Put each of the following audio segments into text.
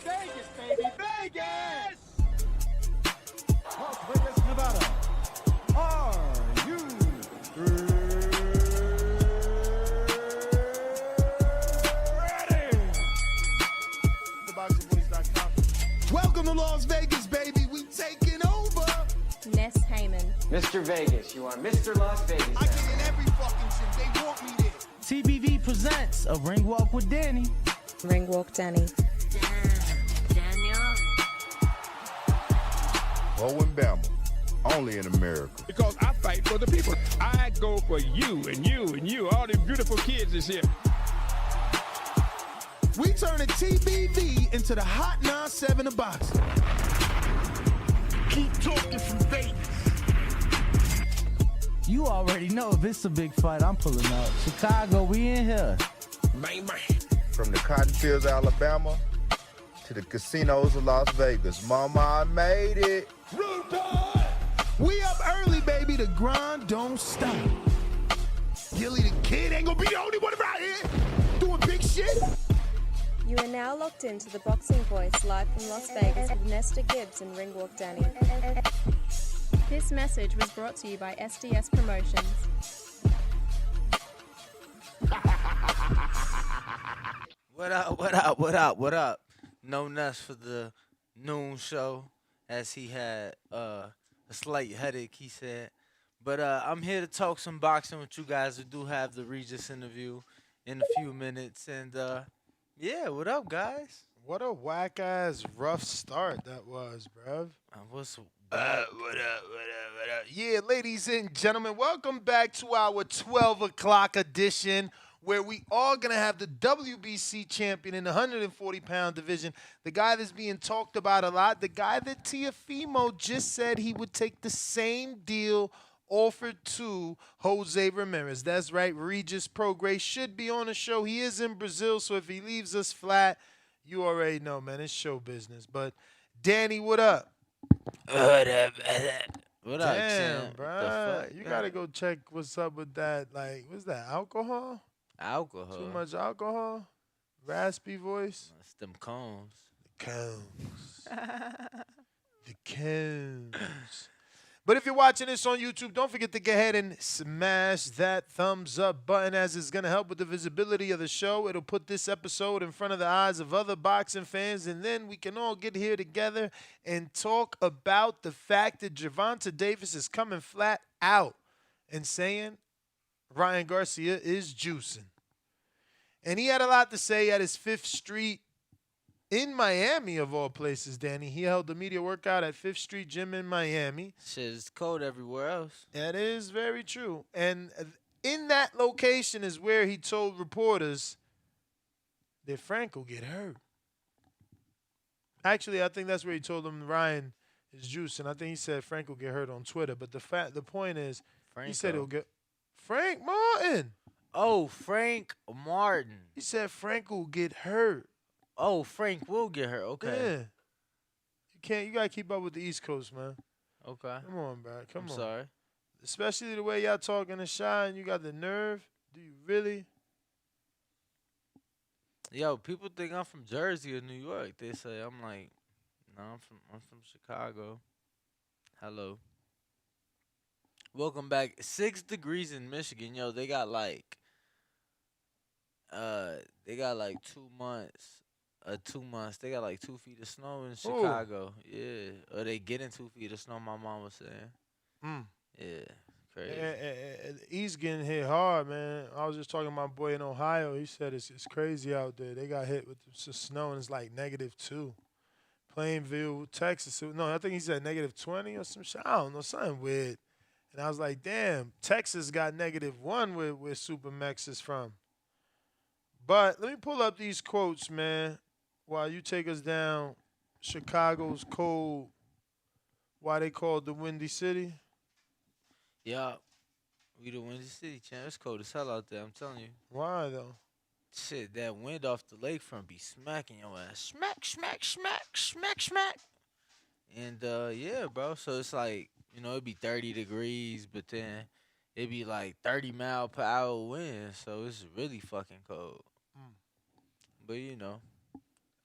Vegas, baby, Vegas! Las Vegas, Nevada. Are you ready? TheBoxingVoice.com. Welcome to Las Vegas, baby. We taking over. Ness Heyman. Mr. Vegas, you are Mr. Las Vegas. I get in every fucking shit. They want me there. TBV presents a ring walk with Danny. Ring Walk Danny. Owen Bama, only in America. Because I fight for the people. I go for you and you and you. All them beautiful kids is here. We turning TBV into the Hot 9-7 of boxing. Keep talking from Vegas. You already know if it's a big fight, I'm pulling up. Chicago, we in here. Man. From the cotton fields of Alabama to the casinos of Las Vegas. Mama, I made it. We up early, baby. The grind don't stop. Gilly the Kid ain't gonna be the only one around here doing big shit. You are now locked into the Boxing Voice live from Las Vegas with Nesta Gibbs and Ring Walk Danny. This message was brought to you by SDS Promotions. What up? No Ness for the noon show, as he had a slight headache, he said. But I'm here to talk some boxing with you guys. We do have the Regis interview in a few minutes. And, yeah, what up, guys? What a whack-ass rough start that was, bruv. What up? Yeah, ladies and gentlemen, welcome back to our 12 o'clock edition where we are going to have the WBC champion in the 140-pound division, the guy that's being talked about a lot, the guy that Teofimo just said he would take the same deal offered to Jose Ramirez. That's right, Regis Prograis should be on the show. He is in Brazil, so if he leaves us flat, you already know, man, it's show business. But, Danny, what up? up, Damn, champ? bro. You got to go check what's up with that. Like, what's that, alcohol? Alcohol. Too much alcohol? Raspy voice? It's them cones. The cones. The cones. But if you're watching this on YouTube, don't forget to go ahead and smash that thumbs up button, as it's going to help with the visibility of the show. It'll put this episode in front of the eyes of other boxing fans, and then we can all get here together and talk about the fact that Gervonta Davis is coming flat out and saying Ryan Garcia is juicing. And he had a lot to say at his 5th Street in Miami, of all places, Danny. He held the media workout at 5th Street Gym in Miami. Shit, it's cold everywhere else. That is very true. And in that location is where he told reporters that Frank will get hurt. Actually, I think that's where he told them Ryan is juicing. I think he said Frank will get hurt on Twitter. But the point is, he said he'll get Frank Martin. Oh, Frank Martin. He said Frank will get hurt. Oh, Frank will get hurt. Okay. Yeah. You gotta keep up with the East Coast, man. Okay. Come on, bro. Come on. Sorry. Especially the way y'all talking to Shy and you got the nerve. Do you really? Yo, people think I'm from Jersey or New York. They say I'm like, no, I'm from Chicago. Hello. Welcome back. 6 degrees in Michigan. Yo, they got like 2 months. 2 months. They got like 2 feet of snow in Chicago. Ooh. Yeah. Or they getting 2 feet of snow, my mom was saying. Yeah. Crazy. He's getting hit hard, man. I was just talking to my boy in Ohio. He said it's crazy out there. They got hit with some snow and it's like -2. Plainville, Texas. No, I think he said -20 or some shit. I don't know, something weird. And I was like, damn, Texas got -1 where Supermax is from. But let me pull up these quotes, man, while you take us down Chicago's cold, why they called the Windy City. Yeah. We the Windy City, champ. It's cold as hell out there, I'm telling you. Why, though? Shit, that wind off the lakefront be smacking your ass. Smack, smack, smack, smack, smack. And, yeah, bro, so it's like, you know, it'd be 30 degrees, but then it be like 30 mile per hour winds, so it's really fucking cold. But you know,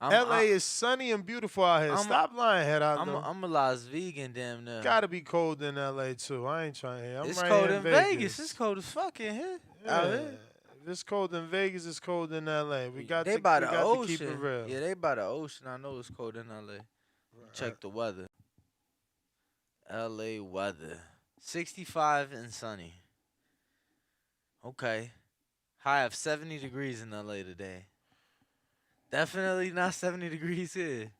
LA is sunny and beautiful out here. Stop lying, head out though. I'm a Las Vegan damn near. Gotta be cold in LA too. I ain't trying to hear. It's right cold here in Vegas. It's cold as fuck in here. Yeah. Out here. If it's cold in Vegas, it's cold in LA. We got They by to the keep ocean. it real. Yeah, they by the ocean. I know it's cold in LA. Check the weather. LA weather. 65 and sunny. Okay. High of 70 degrees in LA today. Definitely not 70 degrees here.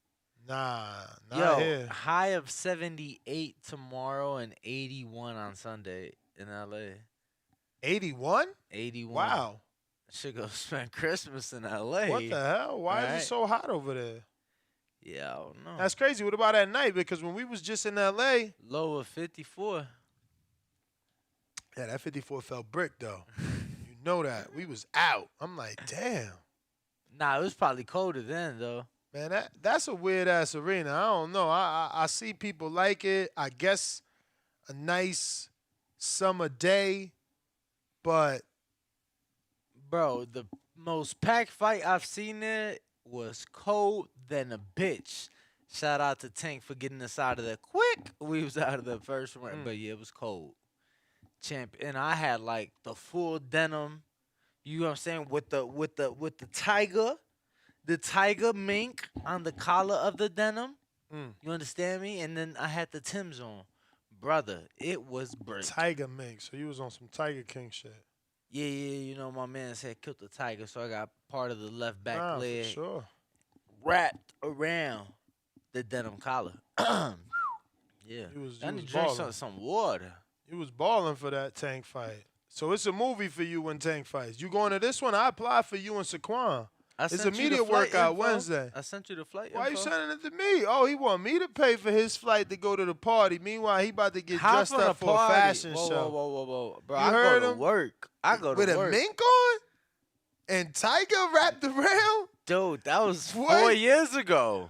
Nah, not Yo, here. high of 78 tomorrow and 81 on Sunday in LA. 81? 81. Wow. Should go spend Christmas in LA. What the hell? Why is it so hot over there? Yeah, I don't know. That's crazy. What about at night? Because when we was just in LA, low of 54. Yeah, that 54 felt brick though. You know that. We was out. I'm like, damn. Nah, it was probably colder then though. Man, that's a weird ass arena. I don't know. I see people like it. I guess a nice summer day, but bro, the most packed fight I've seen there was cold than a bitch. Shout out to Tank for getting us out of there quick. We was out of the first round, but yeah, it was cold. Champ, and I had like the full denim. You know what I'm saying? With the tiger mink on the collar of the denim. You understand me? And then I had the Timbs on. Brother, it was brick. Tiger mink. So you was on some Tiger King shit. Yeah, you know my man said killed the tiger, so I got part of the left back leg for sure. wrapped around the denim collar. Yeah. I need to drink some water. You was balling for that Tank fight. So it's a movie for you when Tank fights. You going to this one? I applied for you and Saquon. It's a media workout Wednesday. I sent you the flight Why info. you sending it to me? Oh, he want me to pay for his flight to go to the party. Meanwhile, he about to get dressed up for a fashion show. Whoa. Bro, You I heard go to him? work. I go to With work. a mink on? And Tiger wrapped around? Dude, that was What? 4 years ago.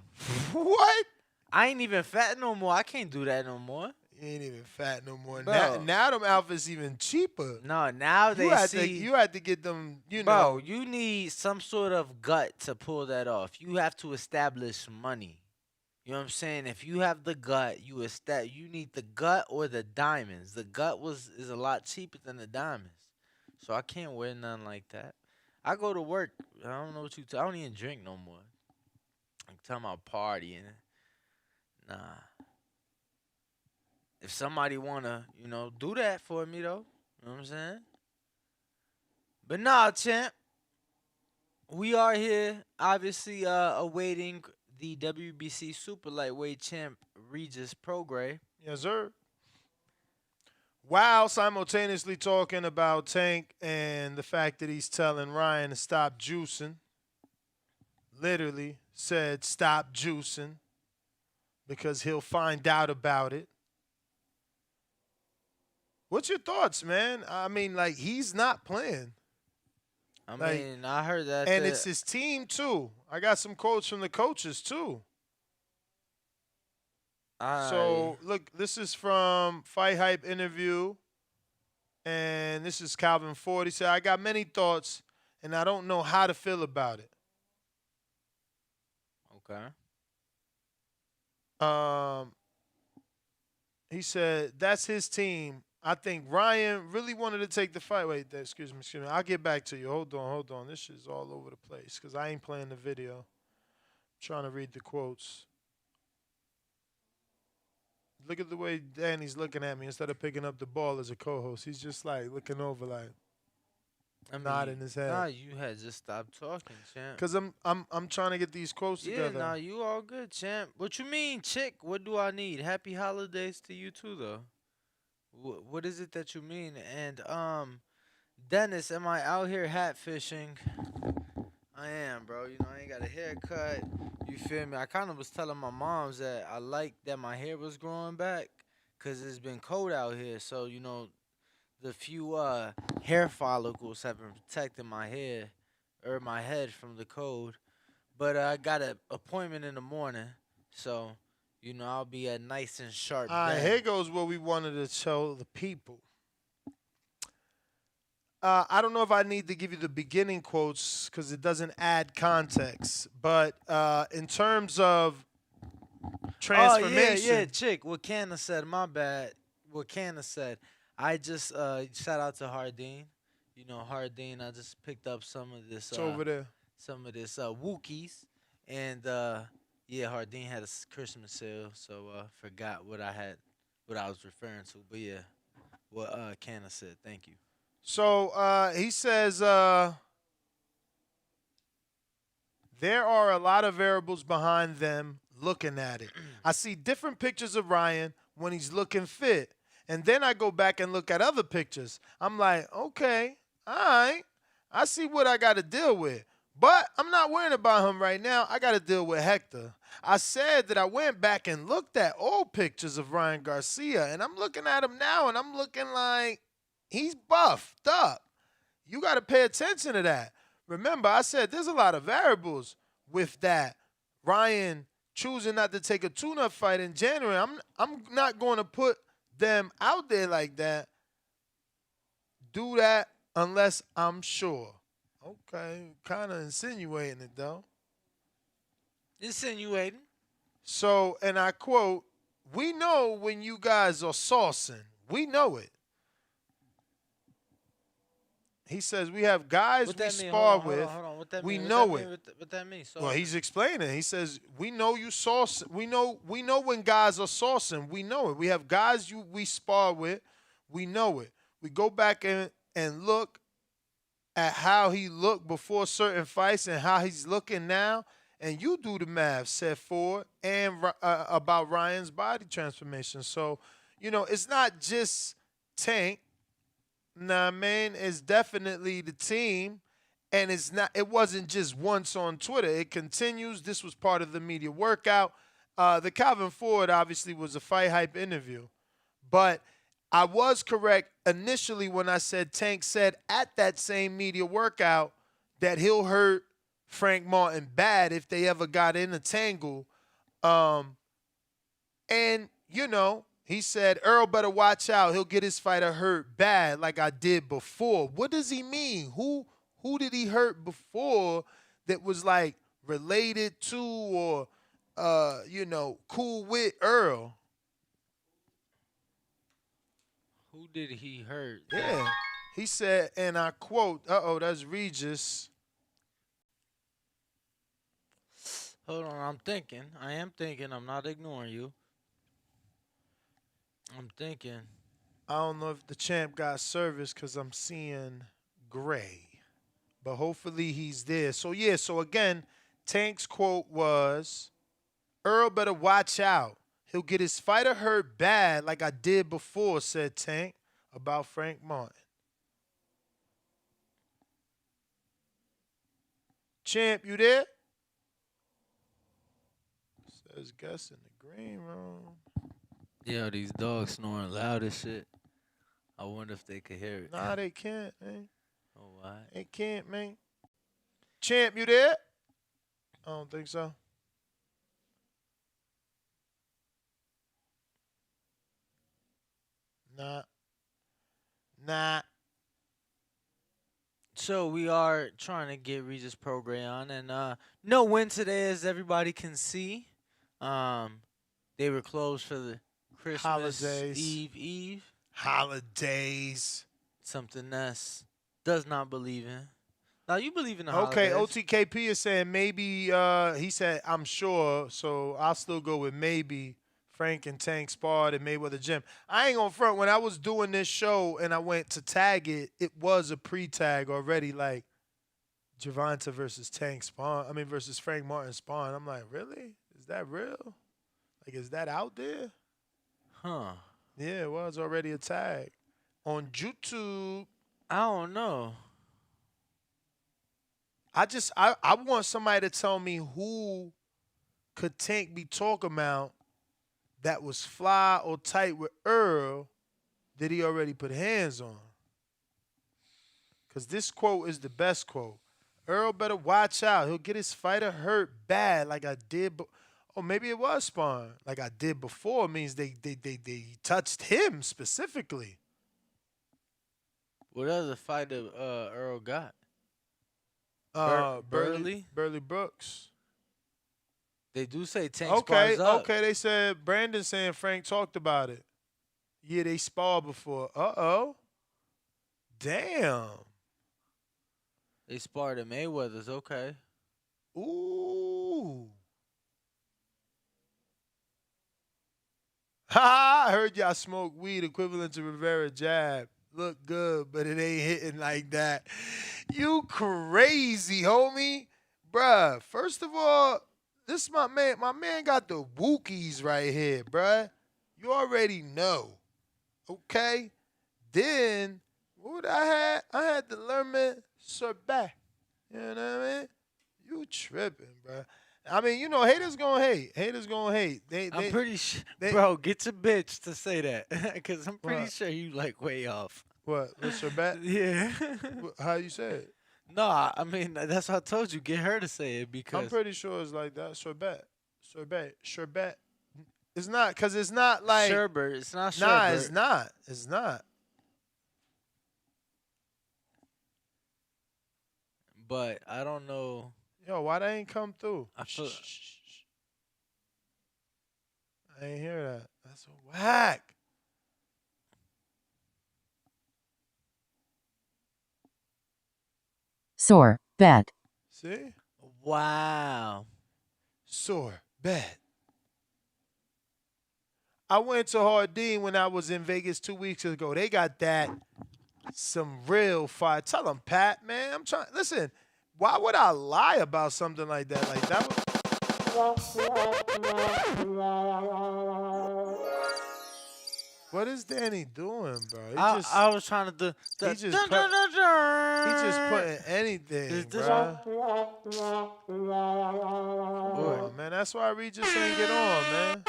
What? I ain't even fat no more. I can't do that no more. You ain't even fat no more. Bro. Now them outfits even cheaper. No, now they You had to get them, you know. Bro, you need some sort of gut to pull that off. You have to establish money. You know what I'm saying? If you have the gut, you need the gut or the diamonds. The gut is a lot cheaper than the diamonds. So I can't wear nothing like that. I go to work. I don't know what I don't even drink no more. I'm talking about partying. Nah. If somebody wanna, do that for me though, you know what I'm saying? But nah, champ. We are here, obviously, awaiting the WBC super lightweight champ Regis Prograis. Yes, sir. While simultaneously talking about Tank and the fact that he's telling Ryan to stop juicing, literally said stop juicing because he'll find out about it. What's your thoughts, man? I mean, like, he's not playing. I heard that. And it's his team, too. I got some quotes from the coaches, too. So, look, this is from Fight Hype interview. And this is Calvin Ford. He said, I got many thoughts, and I don't know how to feel about it. Okay. He said, that's his team. I think Ryan really wanted to take the fight. Wait, excuse me. I'll get back to you. Hold on. This shit's all over the place because I ain't playing the video. I'm trying to read the quotes. Look at the way Danny's looking at me instead of picking up the ball as a co-host. He's just like looking over, like nodding his head. Nah, you had just stopped talking, champ. Cause I'm trying to get these quotes together. Yeah, nah, you all good, champ. What you mean, chick? What do I need? Happy holidays to you too, though. What is it that you mean? And Dennis, am I out here hat fishing? I am, bro. I ain't got a haircut. You feel me? I kind of was telling my moms that I like that my hair was growing back because it's been cold out here. So, the few hair follicles have been protecting my hair or my head from the cold. But I got an appointment in the morning, so, I'll be nice and sharp. All right, here goes what we wanted to show the people. I don't know if I need to give you the beginning quotes because it doesn't add context. But in terms of transformation, Oh, yeah, chick. What Canna said, my bad. What Canna said. I just shout out to Hardin. You know, Hardin, I just picked up some of this it's over there. Wookiees. And yeah, Hardin had a Christmas sale, so forgot what I was referring to. But yeah, what Canna said. Thank you. So he says there are a lot of variables behind them looking at it. I see different pictures of Ryan when he's looking fit. And then I go back and look at other pictures. I'm like, okay, all right. I see what I got to deal with. But I'm not worrying about him right now. I got to deal with Hector. I said that I went back and looked at old pictures of Ryan Garcia. And I'm looking at him now, and I'm looking like he's buffed up. You got to pay attention to that. Remember, I said there's a lot of variables with that. Ryan choosing not to take a tune-up fight in January. I'm not going to put them out there like that. Do that unless I'm sure. Okay, kind of insinuating it though. Insinuating. So, and I quote, "We know when you guys are saucing. We know it." He says we have guys we spar with. Hold on. What that we mean? know what it. What that mean? Well, he's explaining. He says we know you sauce. We know when guys are saucing. We know it. We have guys we spar with. We know it. We go back and look at how he looked before certain fights and how he's looking now, and you do the math, said Ford, and about Ryan's body transformation. So, you know, it's not just Tank. Nah, man, it's definitely the team, and it wasn't just once on Twitter. It continues. This was part of the media workout. The Calvin Ford obviously was a Fight Hype interview, but I was correct initially when I said Tank said at that same media workout that he'll hurt Frank Martin bad if they ever got in a tangle. And, you know, he said, Earl better watch out. He'll get his fighter hurt bad like I did before. What does he mean? Who did he hurt before that was, like, related to or, you know, cool with Earl? Who did he hurt? Yeah. He said, and I quote, that's Regis. Hold on, I'm thinking. I am thinking. I'm not ignoring you. I'm thinking. I don't know if the champ got service because I'm seeing gray. But hopefully he's there. So, yeah, so again, Tank's quote was, Earl better watch out. He'll get his fighter hurt bad like I did before, said Tank about Frank Martin. Champ, you there? Says Gus in the green room. Yeah, these dogs snoring loud as shit. I wonder if they could hear it. Nah, they can't, man. Oh, why? They can't, man. Champ, you there? I don't think so. Nah. So we are trying to get Regis Prograis on, and no win today, as everybody can see. They were closed for the Christmas Holidays. Eve. Holidays. Something that's does not believe in. Now you believe in the Okay, holidays. OTKP is saying maybe, he said, I'm sure, so I'll still go with maybe Frank and Tank sparred at Mayweather Gym. I ain't gonna front, when I was doing this show and I went to tag it, it was a pre-tag already, like Gervonta versus versus Frank Martin sparring. I'm like, really? Is that real? Like, is that out there? Huh. Yeah, it was already a tag. On YouTube. I don't know. I want somebody to tell me who could Tank be talking about that was fly or tight with Earl that he already put hands on. Because this quote is the best quote. Earl better watch out. He'll get his fighter hurt bad like I did. Or maybe it was sparring like I did before. Means they touched him specifically. What other fighter Earl got? Burley? Burley Brooks. They do say Tank Okay, spars up. okay. They said Brandon saying Frank talked about it. Yeah, they sparred before. Damn. They sparred at Mayweather's. Okay. Ooh. Ha! I heard y'all smoke weed equivalent to Rivera jab. Look good, but it ain't hitting like that. You crazy, homie. Bruh, first of all, this is my man. My man got the Wookiees right here, bruh. You already know. Okay? Then, what I had? I had the Lerman Sorbet. You know what I mean? You tripping, bruh. I mean, you know, haters gonna hate. Haters gonna hate. I'm pretty sure, bro. Get your bitch to say that, because I'm pretty What? sure you like way off. What? The Sorbet? Yeah. How you say it? No, I mean that's what I told you. Get her to say it because I'm pretty sure it's like that. Sorbet. It's not, because it's not like. sherbet. It's not Nah, sherbet. it's not. It's not. But I don't know. Yo, why they ain't come through? I feel I ain't hear that. That's a whack. Sore, bet. See? wow. Sorbet. I went to Hardin when I was in Vegas 2 weeks ago. They got that some real fire. Tell them, Pat, man. I'm trying. Listen, why would I lie about something like that? Like that was. What is Danny doing, bro? I was trying to do. He just putting anything, Is this bro. Come on, man. That's why Regis ain't get on, man.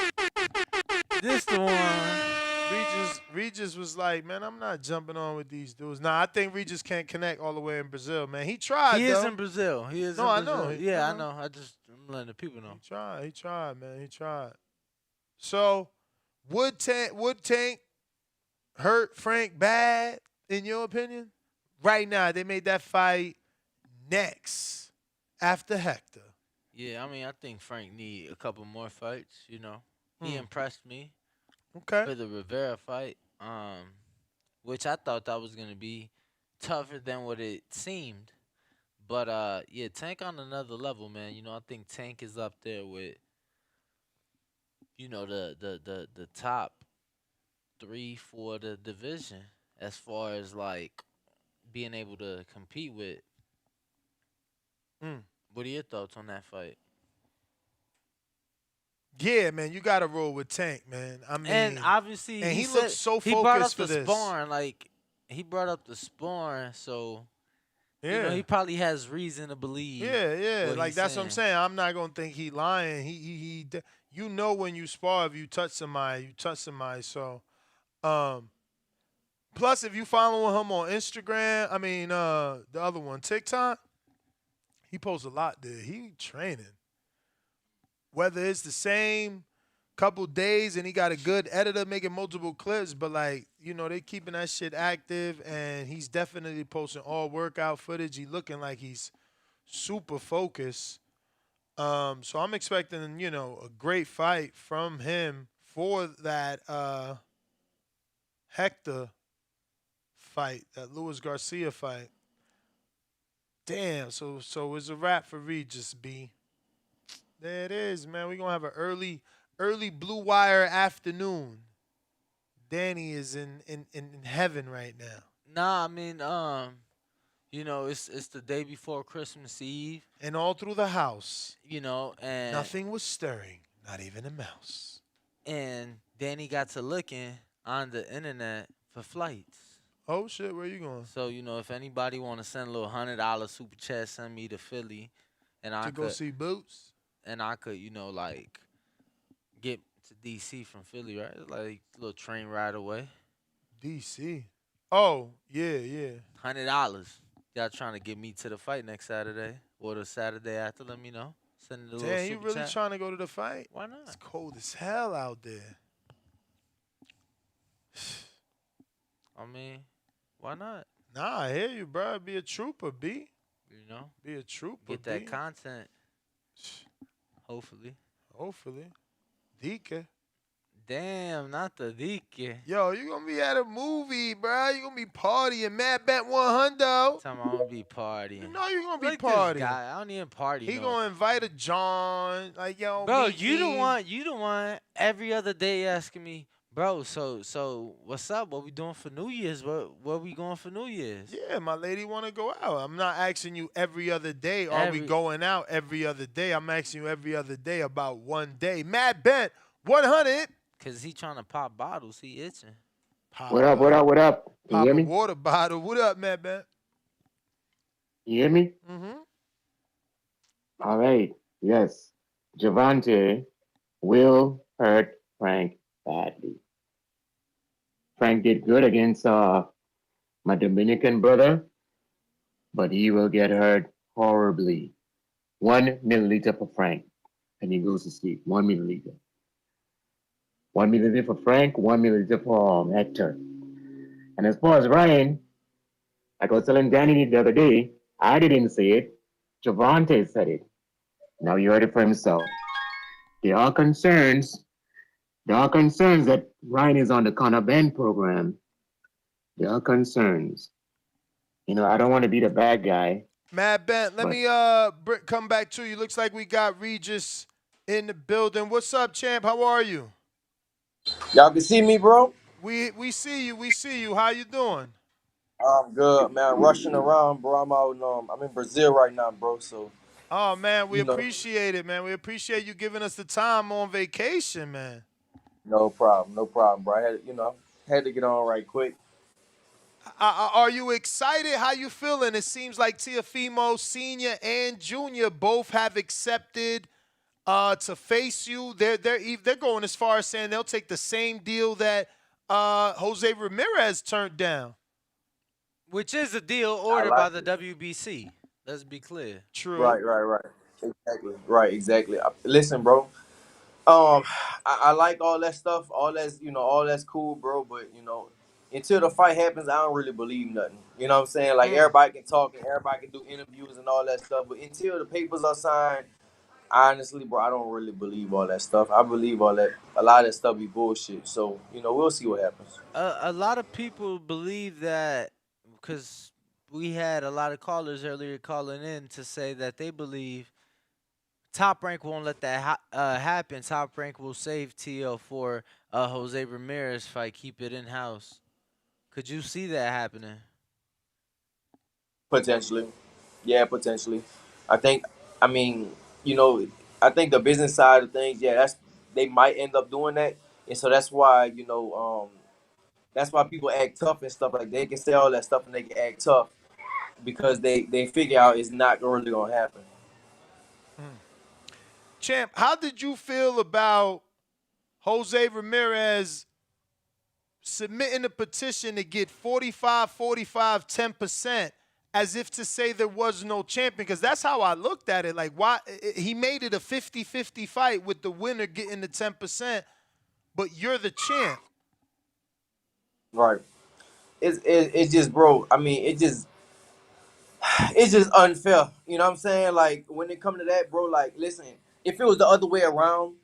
This the one. Regis was like, man, I'm not jumping on with these dudes. Nah, I think Regis can't connect all the way in Brazil, man. He tried, He though. is in Brazil. He is. No, in I know. Brazil. Yeah, I know. I'm letting the people know. He tried, man. He tried. So, would Tank hurt Frank bad, in your opinion? Right now, they made that fight next after Hector. Yeah, I mean, I think Frank need a couple more fights. You know, he Hmm. impressed me Okay. for the Rivera fight, which I thought that was gonna be tougher than what it seemed. But yeah, Tank on another level, man. You know, I think Tank is up there with, you know, the top 3 for the division as far as like being able to compete with. What are your thoughts on that fight? Yeah, man, you got to roll with Tank, man. I mean, And obviously, and he said- looks so he brought up focused for the this. sparring, like he brought up the sparring, so yeah. you know he probably has reason to believe. Yeah. what Like he's that's what I'm saying. saying. I'm not gonna think he lying. You know when you spar, if you touch somebody, So, plus if you following him on Instagram, I mean the other one, TikTok, he posts a lot there. He training. Whether it's the same couple days and he got a good editor making multiple clips, but like, you know, they keeping that shit active, and he's definitely posting all workout footage. He looking like he's super focused. So I'm expecting, you know, a great fight from him for that Hector fight, that Luis Garcia fight. Damn, so it's a wrap for Regis, B. There it is, man. We're gonna have an early Blue Wire afternoon. Danny is in heaven right now. Nah, I mean, you know, it's the day before Christmas Eve. And all through the house, You know, and nothing was stirring, not even a mouse. And Danny got to looking on the internet for flights. Oh shit, where you going? So you know, if anybody want to send a little $100 super chat, send me to Philly, and I To go could, see Boots? and I could, you know, like get to DC from Philly, right? Like a little train ride away. DC. Oh, yeah. $100. Y'all trying to get me to the fight next Saturday or the Saturday after? Let me know. Send it a little Damn, you super really chat. trying to go to the fight? Why not? It's cold as hell out there. I mean, why not? Nah, I hear you, bro. Be a trooper, B. You know, Be a trooper, get that B. content. Hopefully. Hopefully. Dike. Damn, not the Dike. Yo, you gonna be at a movie, bro. You gonna be partying. Mad Bet 100. Tell me I'm gonna be partying. You know you gonna be Like partying. this guy, I don't even party. He no. gonna invite a John. Like, yo, Bro, meet you me. the one every other day asking me, bro, so what's up? What we doing for New Year's? What we going for New Year's? Yeah, my lady wanna go out. I'm not asking you every other day. Are we going out every other day? I'm asking you every other day about one day. Mad Bet 100. Cause he trying to pop bottles. He itching. What up? What up? What up? Can Pop you a hear me? water bottle. What up, Mad Bet? You hear me? Mm-hmm. All right. Yes. Gervonta will hurt Frank badly. Frank did good against my Dominican brother, but he will get hurt horribly. 1 milliliter for Frank, and he goes to sleep. 1 milliliter. 1 milliliter for Frank, 1 milliliter for Hector. And as far as Ryan, like I was telling Danny the other day, I didn't say it. Gervonta said it. Now you heard it for himself. There are concerns. There are concerns that Ryan is on the Conor Ben program. There are concerns. You know, I don't want to be the bad guy. Mad Bet, let me come back to you. Looks like we got Regis in the building. What's up, champ? How are you? Y'all can see me, bro? We see you. We see you. How you doing? I'm good, man. Rushing around, bro. I'm out. I'm in Brazil right now, bro. So, Oh man, we you know, appreciate it, man. We appreciate you giving us the time on vacation, man. no problem, bro. Had to get on right quick. Are you excited? How you feeling? It seems like Teofimo Senior and Junior both have accepted to face you. They're going as far as saying they'll take the same deal that Jose Ramirez turned down. Which is a deal ordered by the WBC. Let's be clear. True. Right. Exactly. Right, exactly. Listen, bro. I like all that stuff. All that's cool, bro. But until the fight happens, I don't really believe nothing. You know what I'm saying? Like everybody can talk and everybody can do interviews and all that stuff. But until the papers are signed, honestly, bro, I don't really believe all that stuff. I believe a lot of that stuff be bullshit. So, we'll see what happens. A lot of people believe that because we had a lot of callers earlier calling in to say that they believe Top Rank won't let that happen. Top Rank will save TL for Jose Ramirez fight, keep it in-house. Could you see that happening? Potentially. Yeah, potentially. I mean, I think the business side of things, yeah, they might end up doing that. And so that's why, that's why people act tough and stuff. Like they can say all that stuff and they can act tough because they figure out it's not really gonna happen. Champ, how did you feel about Jose Ramirez submitting a petition to get 45, 10%, as if to say there was no champion? Because that's how I looked at it. Like, why he made it a 50-50 fight with the winner getting the 10%, but you're the champ. Right. It's just, bro. I mean, it's just unfair. You know what I'm saying? Like when it comes to that, bro. Like, listen, if it was the other way around,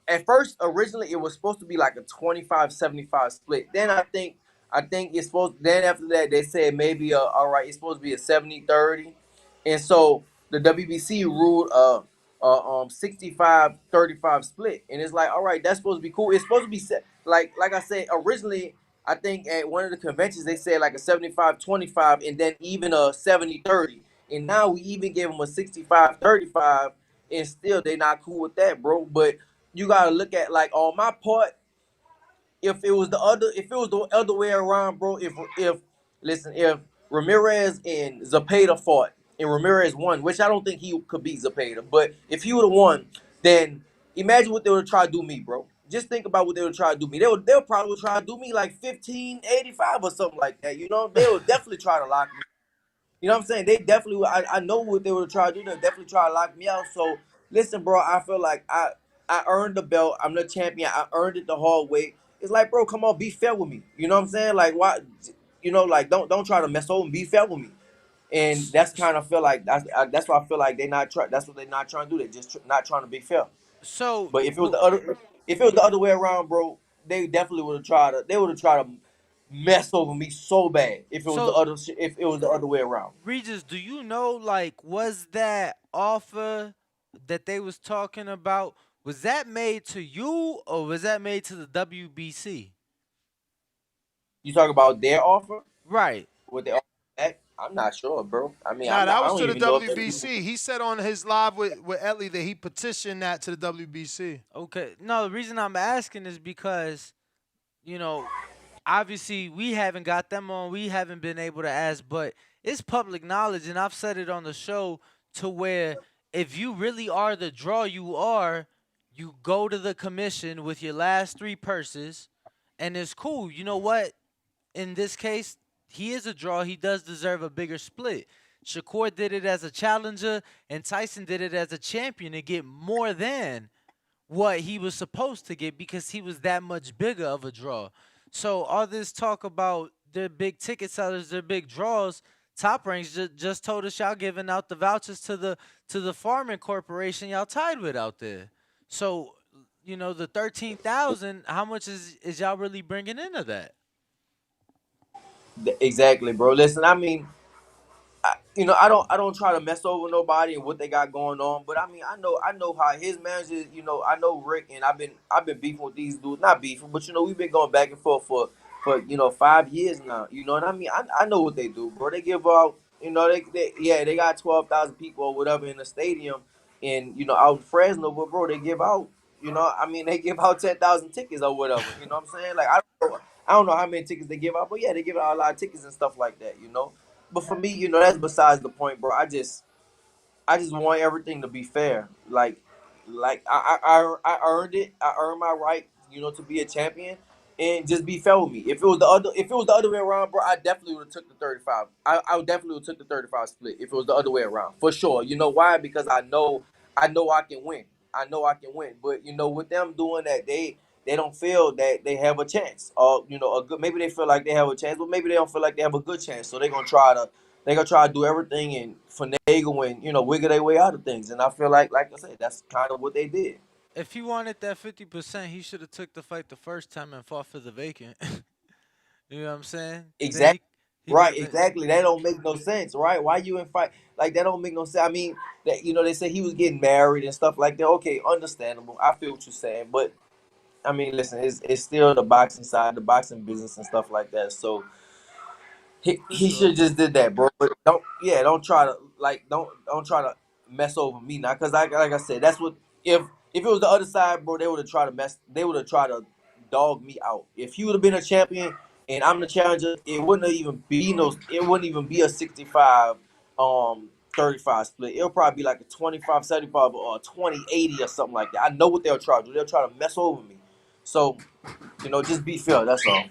at first, originally, it was supposed to be like a 25-75 split. Then I think it's supposed. Then after that, they said maybe all right, it's supposed to be a 70-30, and so the WBC ruled 65-35 split, and it's like all right, that's supposed to be cool. It's supposed to be like I said originally. I think at one of the conventions they said like a 75-25, and then even a 70-30, and now we even give them a 65-35, and still they not cool with that, bro. But you gotta look at like on my part. If it was the other way around, bro. If Ramirez and Zepeda fought and Ramirez won, which I don't think he could beat Zepeda, but if he would have won, then imagine what they would try to do me, bro. Just think about what they would try to do me. They'll probably try to do me like 1585 or something like that. You know, they would definitely try to lock me. You know what I'm saying? They definitely. I know what they would try to do. They'll definitely try to lock me out. So listen, bro. I feel like I earned the belt. I'm the champion. I earned it the hard way. It's like, bro, come on, be fair with me. You know what I'm saying? Like, why? like don't try to mess over and be fair with me. And that's kind of feel like that's why I feel like they not try. That's what they're not trying to do. They're just not trying to be fair. So, But if it was the other way around, bro, they definitely would have tried to. They would have tried to mess over me so bad if it was the so other. If it was the other way around. Regis, do you know, like, was that offer that they was talking about, was that made to you or was that made to the WBC? You talk about their offer, Right. what they offer back. I'm not sure, bro. I mean, Nah, that I was don't to the even know if they. WBC. He said on his live with Ellie that he petitioned that to the WBC. Okay. No, the reason I'm asking is because, you know, obviously we haven't got them on. We haven't been able to ask, but it's public knowledge, and I've said it on the show to where if you really are the draw you are, you go to the commission with your last three purses, and it's cool. You know what? In this case, he is a draw. He does deserve a bigger split. Shakur did it as a challenger, and Tyson did it as a champion to get more than what he was supposed to get because he was that much bigger of a draw. So all this talk about their big ticket sellers, their big draws, Top Ranks just told us y'all giving out the vouchers to the farming corporation y'all tied with out there. So the 13,000, how much is y'all really bringing into that? Exactly, bro. Listen, I mean, I don't try to mess over nobody and what they got going on. But I mean, I know how his manager. I know Rick, and I've been beefing with these dudes. Not beefing, but we've been going back and forth for 5 years now. You know what I mean? I know what they do, bro. They give out. They got 12,000 people or whatever in the stadium, and out in Fresno. But bro, they give out. I mean, they give out 10,000 tickets or whatever. You know what I'm saying? Like I don't know how many tickets they give out, but yeah, they give out a lot of tickets and stuff like that. But for me, that's besides the point, bro. I just want everything to be fair. I earned it. I earned my right, to be a champion, and just be fair with me. If it was the other way around, bro, I definitely would have took the 35. I would definitely would took the 35 split if it was the other way around, for sure. You know why? Because I know I can win. I know I can win. But with them doing that, they don't feel that they have a chance, or a good. Maybe they feel like they have a chance, but maybe they don't feel like they have a good chance. So they're gonna try to do everything and finagle and wiggle their way out of things. And I feel like I said, that's kind of what they did. If he wanted that 50%, he should have took the fight the first time and fought for the vacant. You know what I'm saying? Then Exactly. he could Right, have been. exactly. That don't make no sense, right? Why you in fight like that? Don't make no sense. I mean, that they say he was getting married and stuff like that. Okay, understandable. I feel what you're saying, but I mean, listen, it's still the boxing side, the boxing business and stuff like that. So For he should sure. just did that, bro. But don't try to don't try to mess over me now, cause like I said, that's what if it was the other side, bro, they would have tried to they would have tried to dog me out. If he would have been a champion and I'm the challenger, it wouldn't even be a 65 35 split. It'll probably be like a 25-75 or a 20-80 or something like that. I know what they'll try to do. They'll try to mess over me. So, just be fair. That's all.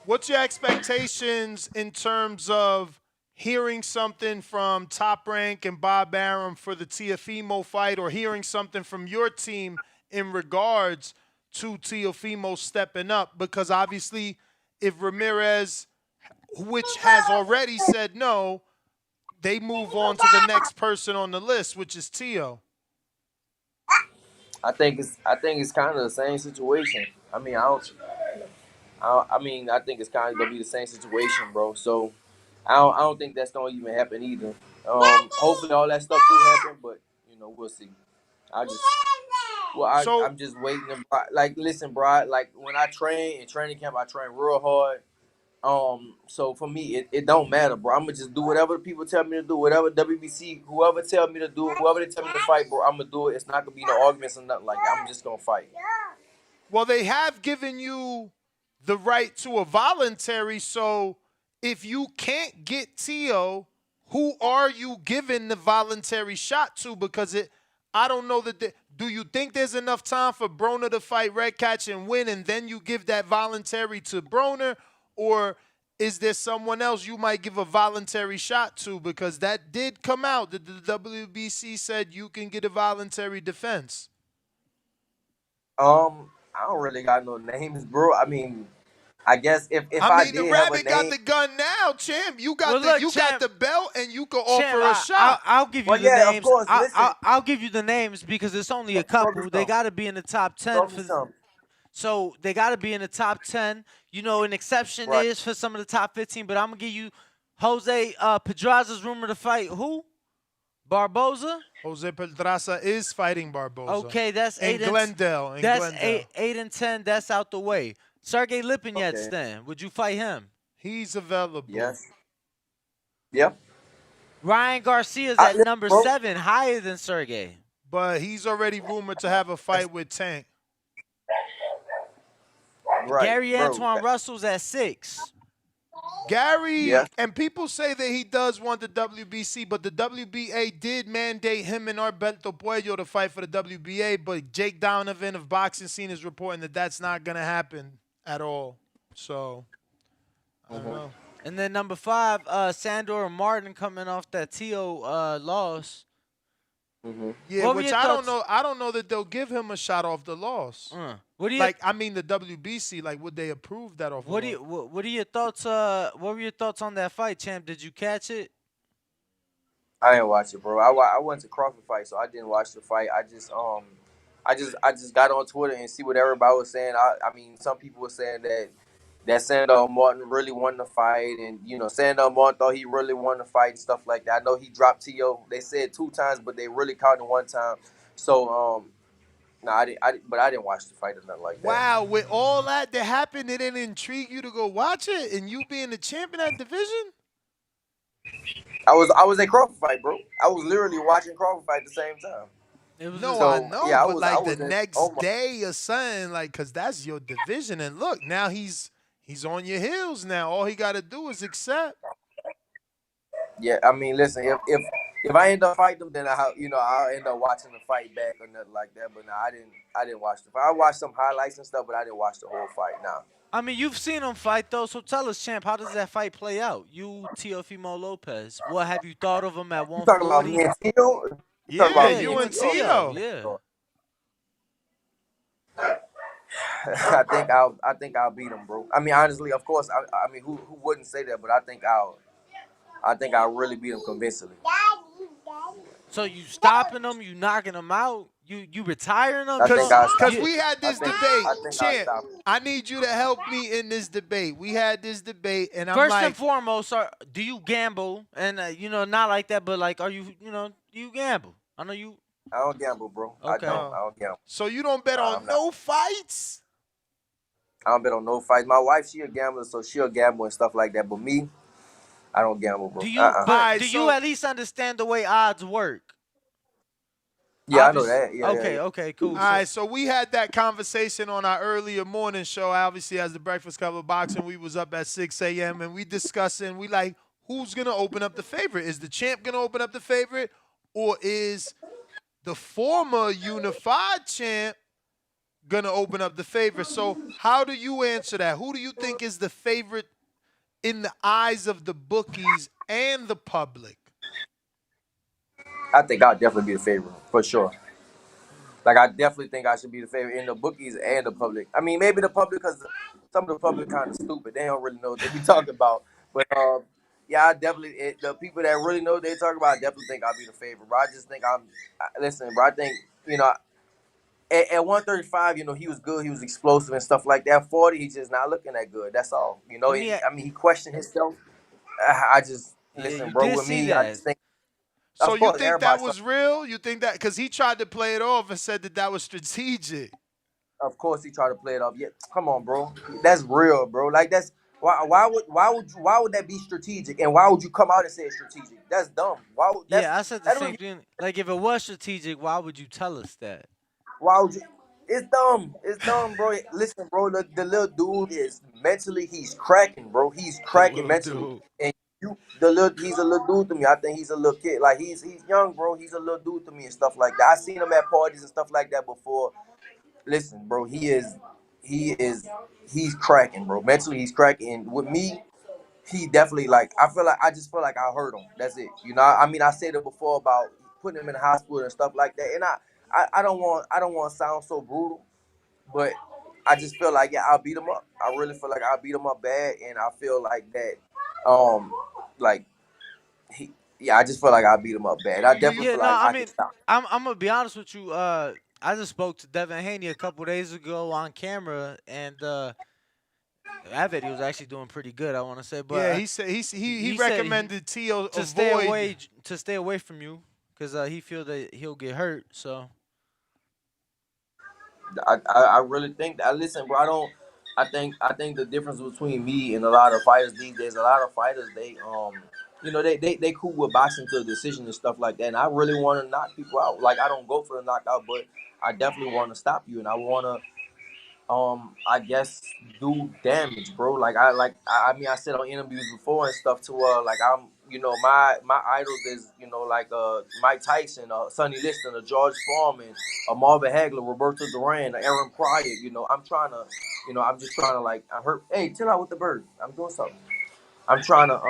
What's your expectations in terms of hearing something from Top Rank and Bob Arum for the Teofimo fight, or hearing something from your team in regards to Teofimo stepping up? Because obviously, if Ramirez, which has already said no, they move on to the next person on the list, which is Teo. I think it's kind of the same situation. I mean, I think it's kind of gonna be the same situation, bro. So I don't think that's gonna even happen either. Hopefully all that stuff do happen, but we'll see. I just So I'm just waiting. Like, listen, bro. Like when I train in training camp, I train real hard. So for me, it don't matter, bro. I'm gonna just do whatever the people tell me to do, whatever WBC, whoever tell me to do, whoever they tell me to fight, bro. I'm gonna do it. It's not gonna be no arguments or nothing like that. I'm just gonna fight. Well, they have given you the right to a voluntary. So if you can't get Teo, who are you giving the voluntary shot to? Because I don't know that. Do you think there's enough time for Broner to fight Red Catch and win, and then you give that voluntary to Broner? Or is there someone else you might give a voluntary shot to? Because that did come out that the WBC said you can get a voluntary defense. I don't really got no names, bro. I mean, I guess if I I mean, the did have a rabbit got name, the gun now, champ. You got Well, look, got champ, the belt, and you can champ, offer a shot. I'll give you well, the yeah, of names. course. Listen, I'll give you the names because it's only a throw me couple. They some. got to be in the top 10 Throw me for. some. So they got to be in the top 10. You know, an exception Right. is for some of the top 15, but I'm going to give you Jose Pedraza's rumored to fight who? Barboza? Jose Pedraza is fighting Barboza. Okay, that's in 8 Glendale. In that's Glendale. 8 and 10. That's out the way. Sergey Lipinets, Okay. then. Would you fight him? He's available. Yes. Yep. Ryan Garcia's I- at listen, number bro. 7, higher than Sergey. But he's already rumored to have a fight with Tank. Right, Gary bro. Antoine Russell's at 6. Gary, Yeah. and people say that he does want the WBC, but the WBA did mandate him and Alberto Puello to fight for the WBA, but Jake Donovan of Boxing Scene is reporting that that's not going to happen at all. So, I don't know. And then number 5, Sandor Martin coming off that Tio loss. Yeah, What were which your I don't thoughts? know. I don't know that they'll give him a shot off the loss. What do you Like, I mean, the WBC, like, would they approve that off? What do you what are your thoughts? What were your thoughts on that fight, champ? Did you catch it? I didn't watch it, bro. I went to Crawford fight, so I didn't watch the fight. I just got on Twitter and see what everybody was saying. I mean, some people were saying that Sandor Martin really won the fight, and Sandor Martin thought he really won the fight and stuff like that. I know he dropped T.O. They said 2 times, but they really counted 1 time. So no, I didn't watch the fight or nothing like that. Wow, with all that happened, it didn't intrigue you to go watch it, and you being the champion of that division? I was at Crawford fight, bro. I was literally watching Crawford fight at the same time. No, So, I know, yeah, I but was- like I was the in- next oh my- day or something, like, cause that's your division, and look, now he's on your heels now. All he got to do is accept. Yeah, I mean, listen, if I end up fighting them, then I'll end up watching the fight back or nothing like that. But no, I didn't watch the fight. I watched some highlights and stuff, but I didn't watch the whole fight. Nah. I mean, you've seen him fight though, so tell us, champ, how does that fight play out? You, Teofimo Lopez. What have you thought of him at You talking about 140? me and Tio? Yeah, about you me and Tio. Yeah. I think I'll beat him, bro. I mean, honestly, of course. I mean, who wouldn't say that? But I think I'll really beat him convincingly. So you stopping him? You knocking him out? You retiring him? I think I'll stop Because him. we had this I think debate, I'll champ. stop him. I need you to help me in this debate. We had this debate, and I'm First like, and foremost, do you gamble? And not like that, but like, are you do you gamble? I know you. I don't gamble, bro. Okay. I don't gamble. so you don't bet on I'm no fights? I don't bet on no fights. My wife, she a gambler, so she'll gamble and stuff like that. But me, I don't gamble, bro. Do you? Uh-uh. But Alright, do so- you at least understand the way odds work? Yeah, I know Obviously- that. Yeah, okay. yeah. Okay. Cool. All right, so we had that conversation on our earlier morning show. Obviously, as the Breakfast Club of Boxing, we was up at 6 a.m. and we discussing. We like, who's gonna open up the favorite? Is the champ gonna open up the favorite, or is the former unified champ gonna open up the favorite? So, how do you answer that? Who do you think is the favorite in the eyes of the bookies and the public? I think I'll definitely be the favorite for sure. Like, I definitely think I should be the favorite in the bookies and the public. I mean, maybe the public, because some of the public kind of stupid. They don't really know what they be talking about. But yeah, I definitely the people that really know what they talk about, I definitely think I'll be the favorite. Bro, I just think listen, bro. I think at 135, he was good. He was explosive and stuff like that. 40, he's just not looking that good. That's all. Yeah. I mean, he questioned himself. I just Yeah, listen, you bro. did With see me, I that. just think. So Of you course, think that everybody was real? You think that because he tried to play it off and said that was strategic? Of course, he tried to play it off. Yeah, come on, bro. That's real, bro. Like, that's why would that be strategic? And why would you come out and say it's strategic? That's dumb. Why would Yeah, I said the that don't same thing. Like, if it was strategic, why would you tell us that? Why would you? It's dumb. It's dumb, bro. Listen, bro. The little dude is mentally, he's cracking, bro. He's cracking mentally. dude. And he's a little dude to me. I think he's a little kid. Like, he's young, bro. He's a little dude to me and stuff like that. I seen him at parties and stuff like that before. Listen, bro. He's cracking, bro. Mentally, he's cracking. And with me, he definitely, like, I just feel like I hurt him. That's it. I mean, I said it before about putting him in the hospital and stuff like that. And I don't want to sound so brutal, but I just feel like I'll beat him up. I really feel like I'll beat him up bad, and I feel like that, like I just feel like I'll beat him up bad. I definitely Yeah, feel no, like I I can mean, stop. I'm gonna be honest with you. I just spoke to Devin Haney a couple days ago on camera, and that video was actually doing pretty good. I want to say, but Yeah, he said he he said recommended Tio to stay avoid. away from you because he feel that he'll get hurt. So I really think that. Listen, bro. I don't. I think the difference between me and a lot of fighters these days, a lot of fighters they cool with boxing to a decision and stuff like that. And I really want to knock people out. Like I don't go for the knockout, but I definitely want to stop you, and I want to I guess do damage, bro. I mean I said on interviews before and stuff to like I'm my idols is like Mike Tyson, Sonny Liston, George Foreman, Marvin Hagler, Roberto Duran, Aaron Pryor. I'm trying to I'm just trying to like I hurt. Hey, chill out with the bird. I'm doing something. I'm trying to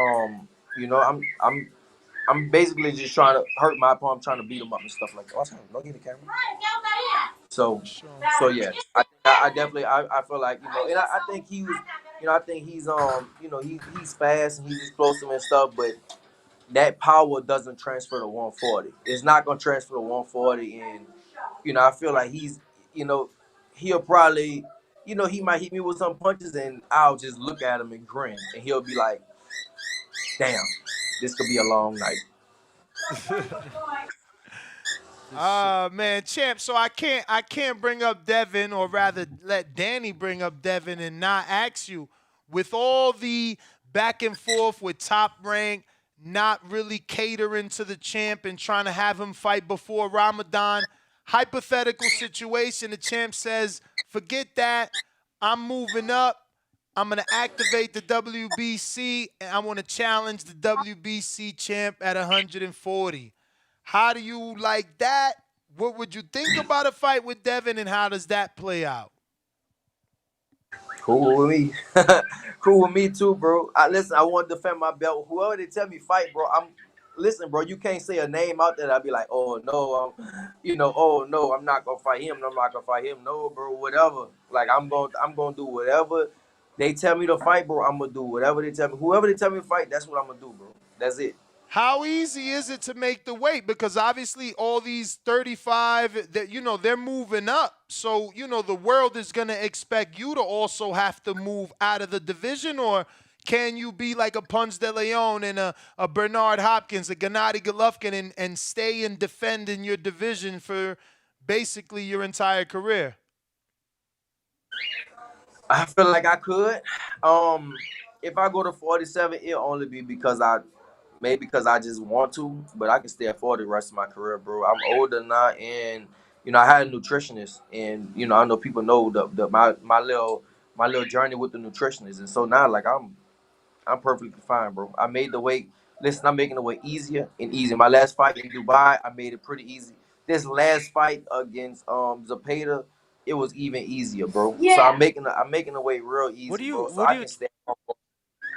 you know I'm basically just trying to hurt my opponent, trying to beat him up and stuff like that. Watch out, don't get the camera. So, Sure. so yeah, I definitely I feel like and I think he was, I think he's he's fast and he's explosive and stuff, but that power doesn't transfer to 140. It's not gonna transfer to 140, and I feel like you know, he'll probably, he might hit me with some punches, and I'll just look at him and grin, and he'll be like, "Damn, this could be a long night." for sure. Man, champ. So I can't bring up Devin, or rather let Danny bring up Devin and not ask you, with all the back and forth with Top Rank not really catering to the champ and trying to have him fight before Ramadan. Hypothetical situation, the champ says, forget that. I'm moving up. I'm going to activate the WBC, and I want to challenge the WBC champ at 140. How do you like that? What would you think about a fight with Devin, and how does that play out? Cool with me. Cool with me too, bro. Listen, I want to defend my belt. Whoever they tell me fight, bro, listen, bro, you can't say a name out there that I'll be like, oh no, oh no, I'm not gonna fight him. I'm not gonna fight him. No, bro, whatever. Like I'm gonna do whatever they tell me to fight, bro. I'm gonna do whatever they tell me. Whoever they tell me to fight, that's what I'm gonna do, bro. That's it. How easy is it to make the weight? Because obviously all these 35, that they're moving up. So, the world is going to expect you to also have to move out of the division, or can you be like a Ponce de Leon and a Bernard Hopkins, a Gennady Golovkin, and stay and defend in your division for basically your entire career? I feel like I could. If I go to 47, it'll only be because I just want to, but I can stay at 40 the rest of my career, bro. I'm older now, and I had a nutritionist, and I know people know my little journey with the nutritionist, and so now like I'm perfectly fine, bro. I made the weight. Listen, I'm making the weight easier and easier. My last fight in Dubai, I made it pretty easy. This last fight against Zapata, it was even easier, bro. Yeah. So I'm making the weight real What do easy, you bro. So what do I you can stay.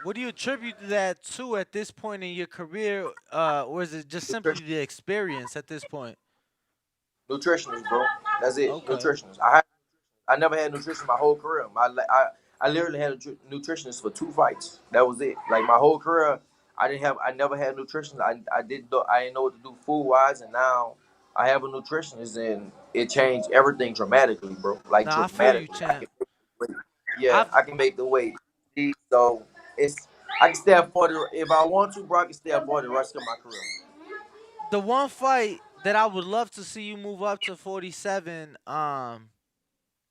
what do you attribute that to at this point in your career, or is it just simply the experience at this point? Nutritionist, bro. That's it. Okay. Nutritionist. I never had nutrition my whole career. I literally had a nutritionist for 2 fights. That was it. Like my whole career, I never had nutrition. I didn't know what to do food wise, and now I have a nutritionist, and it changed everything dramatically, bro. Like Now I feel you, dramatically. champ. Yeah, I've I can make the weight. See, so I can stay at 40 if I want to, bro. I can stay at 40 the rest of my career. The one fight that I would love to see you move up to 47.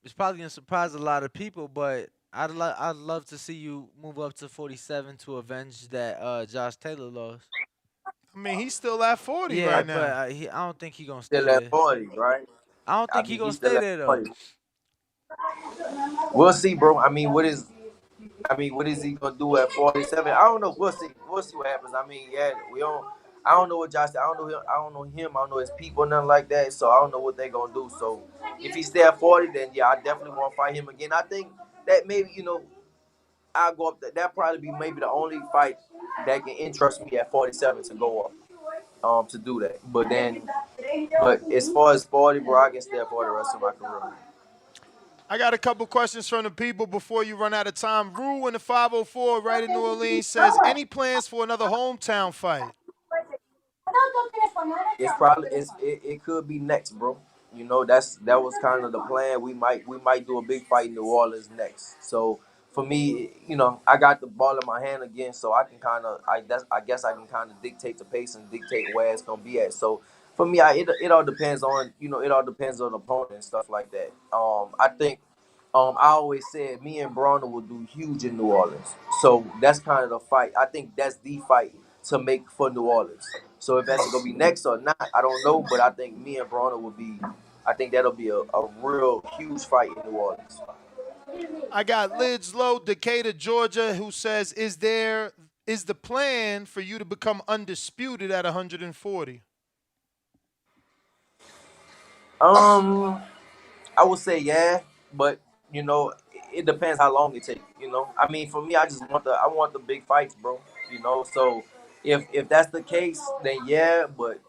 It's probably gonna surprise a lot of people, but I'd love to see you move up to 47 to avenge that Josh Taylor loss. I mean, he's still at 40 Yeah, right but now. I don't think he gonna stay Still at there. 40, right? I don't I think he mean, gonna he's still stay at there though. 40. We'll see, bro. What is he gonna do at 47? I don't know. We'll see. We'll see what happens. I mean, yeah, we don't. I don't know what Josh. I don't know him. I don't know him. I don't know his people, nothing like that. So I don't know what they're gonna do. So if he stay at 40, then yeah, I definitely want to fight him again. I think that maybe I'll go up. That probably be maybe the only fight that can interest me at 47 to go up. To do that. But as far as 40, bro, I can stay at 40 the rest of my career. I got a couple questions from the people before you run out of time. Rue in the 504 right in New Orleans says, any plans for another hometown fight? It could be next, bro. You know, that was kind of the plan. We might do a big fight in New Orleans next. So for me, you know, I got the ball in my hand again, so I can kind of I guess I can kind of dictate the pace and dictate where it's gonna be at. So for me, it all depends on it all depends on the opponent and stuff like that. I think I always said me and Bronner will do huge in New Orleans. So that's kind of the fight. I think that's the fight to make for New Orleans. So if that's gonna be next or not, I don't know. But I think me and Bronner will be. I think that'll be a real huge fight in New Orleans. I got Lids Low, Decatur, Georgia, who says, is the plan for you to become undisputed at 140? I would say yeah, but you know, it depends how long it takes. You know, I mean, for me, I want the big fights, bro. You know, so if that's the case, then yeah. But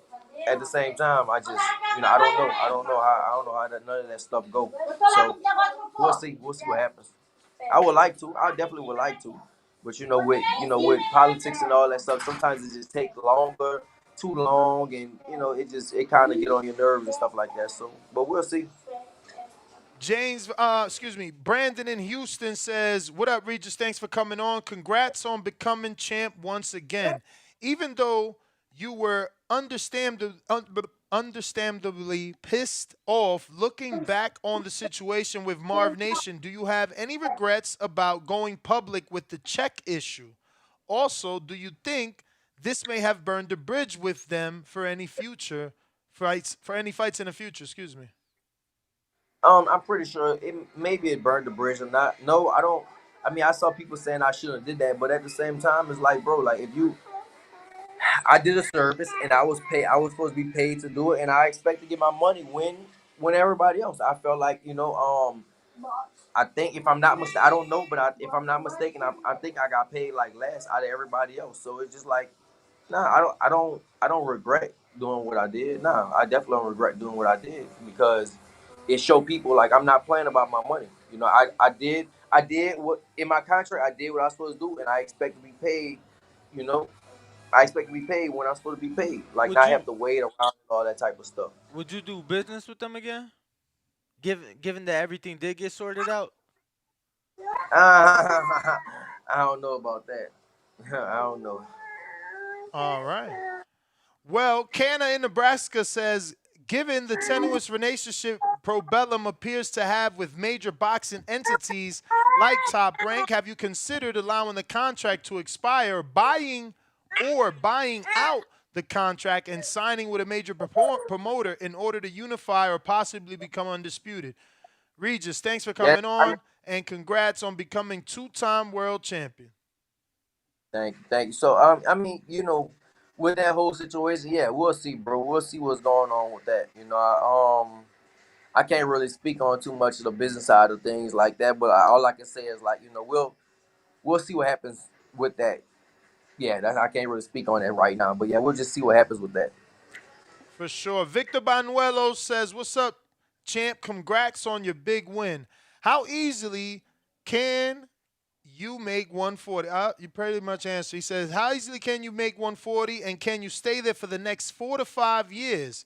at the same time, I don't know. I don't know how none of that stuff go. So we'll see. We'll see what happens. I would like to. I definitely would like to. But with politics and all that stuff, sometimes it just takes longer, too long, and it kind of get on your nerves and stuff like that. So, but we'll see. Brandon in Houston says, what up, Regis? Thanks for coming on. Congrats on becoming champ once again. Even though you were understandably pissed off looking back on the situation with Marv Nation, do you have any regrets about going public with the check issue? Also, do you think this may have burned a bridge with them for any future fights, in the future? Excuse me. I'm pretty sure maybe it burned the bridge or not. No, I don't. I mean, I saw people saying I shouldn't have did that, but at the same time, it's like, bro, like I did a service and I was paid. I was supposed to be paid to do it, and I expect to get my money when everybody else. I felt like I think if I'm not mistaken, I don't know, but if I'm not mistaken, I think I got paid like less out of everybody else. So it's just like, nah, I don't regret doing what I did. Nah, I definitely don't regret doing what I did because it showed people like I'm not playing about my money. You know, I did what in my contract. I did what I was supposed to do, and I expect to be paid. You know, I expect to be paid when I'm supposed to be paid. Like not have to wait around and all that type of stuff. Would you do business with them again? Given that everything did get sorted out? I don't know about that. I don't know. All right. Well, Canna in Nebraska says, given the tenuous relationship Probellum appears to have with major boxing entities like Top Rank, have you considered allowing the contract to expire, buying out the contract and signing with a major promoter in order to unify or possibly become undisputed? Regis, thanks for coming on, and congrats on becoming two-time world champion. Thank you. So, I mean, with that whole situation, yeah, we'll see, bro. We'll see what's going on with that. I can't really speak on too much of the business side of things like that, but all I can say is like, we'll see what happens with that. Yeah, I can't really speak on that right now, but yeah, we'll just see what happens with that. For sure. Victor Banuelo says, what's up, champ? Congrats on your big win. How easily can you make 140? You pretty much answered. He says, how easily can you make 140, and can you stay there for the next 4 to 5 years?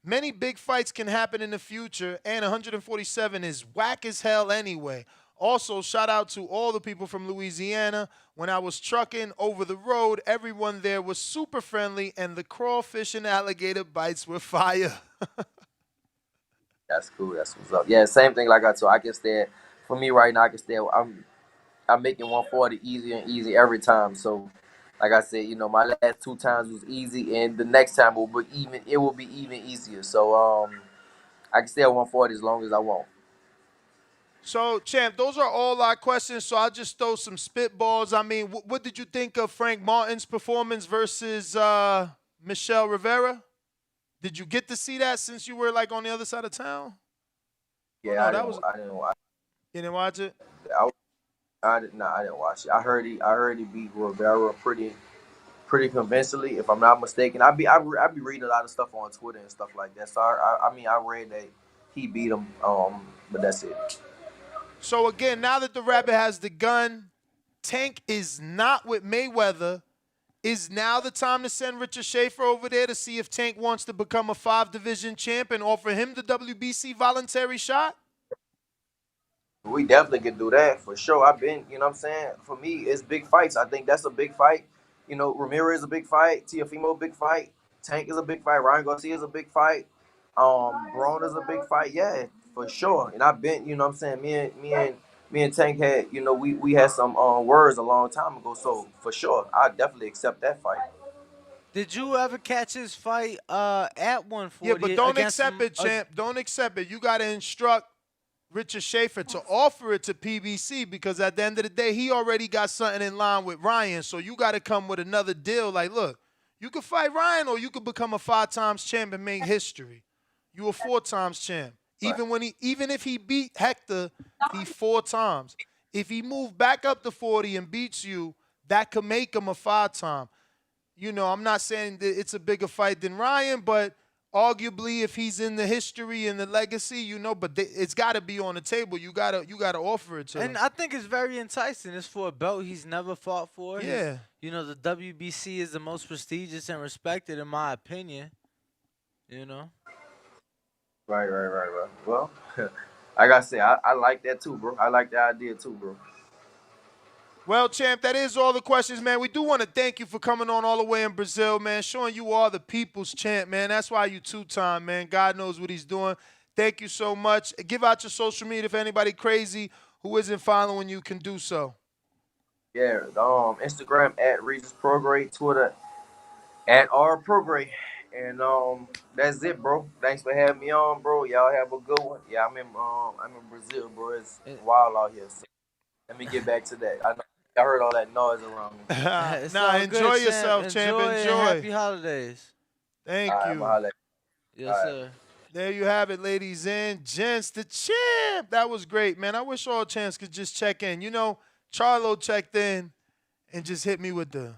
Many big fights can happen in the future, and 147 is whack as hell anyway. Also, shout out to all the people from Louisiana. When I was trucking over the road, everyone there was super friendly, and the crawfish and alligator bites were fire. That's cool. That's what's up. Yeah, same thing like I told. I can stay. For me right now, I can stay. I'm making 140 easier and easier every time. So, like I said, my last 2 times was easy, and the next time will be even. It will be even easier. So, I can stay at 140 as long as I want. So, champ, those are all our questions. So I'll just throw some spitballs. I mean, what did you think of Frank Martin's performance versus Michelle Rivera? Did you get to see that since you were like on the other side of town? Yeah, I didn't watch. You didn't watch it? I didn't watch it. I heard he beat Rivera pretty convincingly, if I'm not mistaken. I be reading a lot of stuff on Twitter and stuff like that. So I mean I read that he beat him, but that's it. So again, now that the rabbit has the gun, Tank is not with Mayweather. Is now the time to send Richard Schaefer over there to see if Tank wants to become a 5-division champ and offer him the WBC voluntary shot? We definitely could do that for sure. I've been, you know what I'm saying? For me, it's big fights. I think that's a big fight. You know, Ramirez is a big fight. Teofimo, big fight. Tank is a big fight. Ryan Garcia is a big fight. Braun is a big fight. Yeah, for sure. And I've been, you know what I'm saying? Me and Tank had, you know, we had some words a long time ago. So for sure, I definitely accept that fight. Did you ever catch his fight at 140? Yeah, but don't against accept it, champ. Don't accept it. You got to instruct Richard Schaefer to offer it to PBC because at the end of the day, he already got something in line with Ryan. So you got to come with another deal. Like, look, you could fight Ryan or you could become a 5-times champ and make history. You a 4-times champ. Even if he beat Hector, he 4 times. If he moved back up to 40 and beats you, that could make him a 5-time. You know, I'm not saying that it's a bigger fight than Ryan, but arguably, if he's in the history and the legacy, you know, but it's got to be on the table. You gotta offer it to him. And I think it's very enticing. It's for a belt he's never fought for. Yeah. You know, the WBC is the most prestigious and respected, in my opinion. You know. Right. Well, like I said, I like that too, bro. I like the idea too, bro. Well, champ, that is all the questions, man. We do want to thank you for coming on all the way in Brazil, man, showing you are the people's champ, man. That's why you 2-time, man. God knows what he's doing. Thank you so much. Give out your social media if anybody crazy who isn't following you can do so. Yeah, Instagram at Regis Prograis, Twitter at R Prograis. And that's it, bro. Thanks for having me on, bro. Y'all have a good one. Yeah, I'm in Brazil, bro. It's wild out here. So let me get back to that. I heard all that noise around me. Nah, enjoy yourself, champ. Enjoy. Happy holidays. Thank you. Yes, sir. There you have it, ladies and gents. The champ. That was great, man. I wish all champs could just check in. You know, Charlo checked in and just hit me with the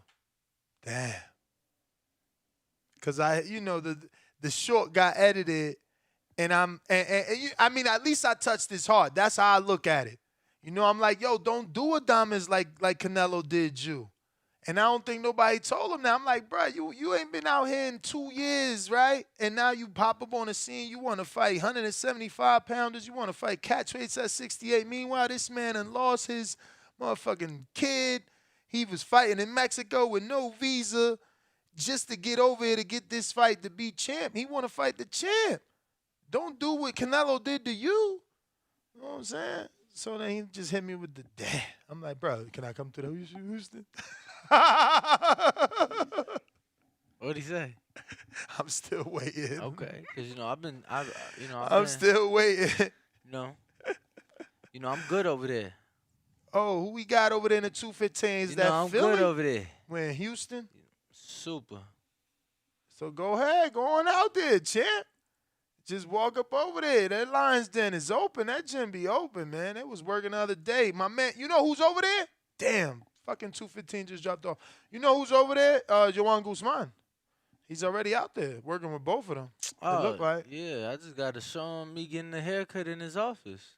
damn. Because the short got edited, and I mean, at least I touched his heart. That's how I look at it. You know, I'm like, yo, don't do Adames like Canelo did you. And I don't think nobody told him that. I'm like, bro, you ain't been out here in 2 years, right? And now you pop up on the scene. You want to fight 175-pounders. You want to fight catchweights at 68. Meanwhile, this man done lost his motherfucking kid. He was fighting in Mexico with no visa just to get over here to get this fight to be champ. He want to fight the champ. Don't do what Canelo did to you. You know what I'm saying? So then he just hit me with the damn. I'm like, bro, can I come to the Houston? What'd he say? I'm still waiting. Okay, because I'm still waiting. I'm good over there. Oh, who we got over there in the 215s? That I'm Philly? good over there. We're in Houston. Super. So go ahead, go on out there, champ. Just walk up over there. That Lions Den is open. That gym be open, man. It was working the other day. My man, you know who's over there? Damn, fucking 215 just dropped off. You know who's over there? Joan Guzman. He's already out there working with both of them. It look like. Yeah, I just got to show him me getting a haircut in his office.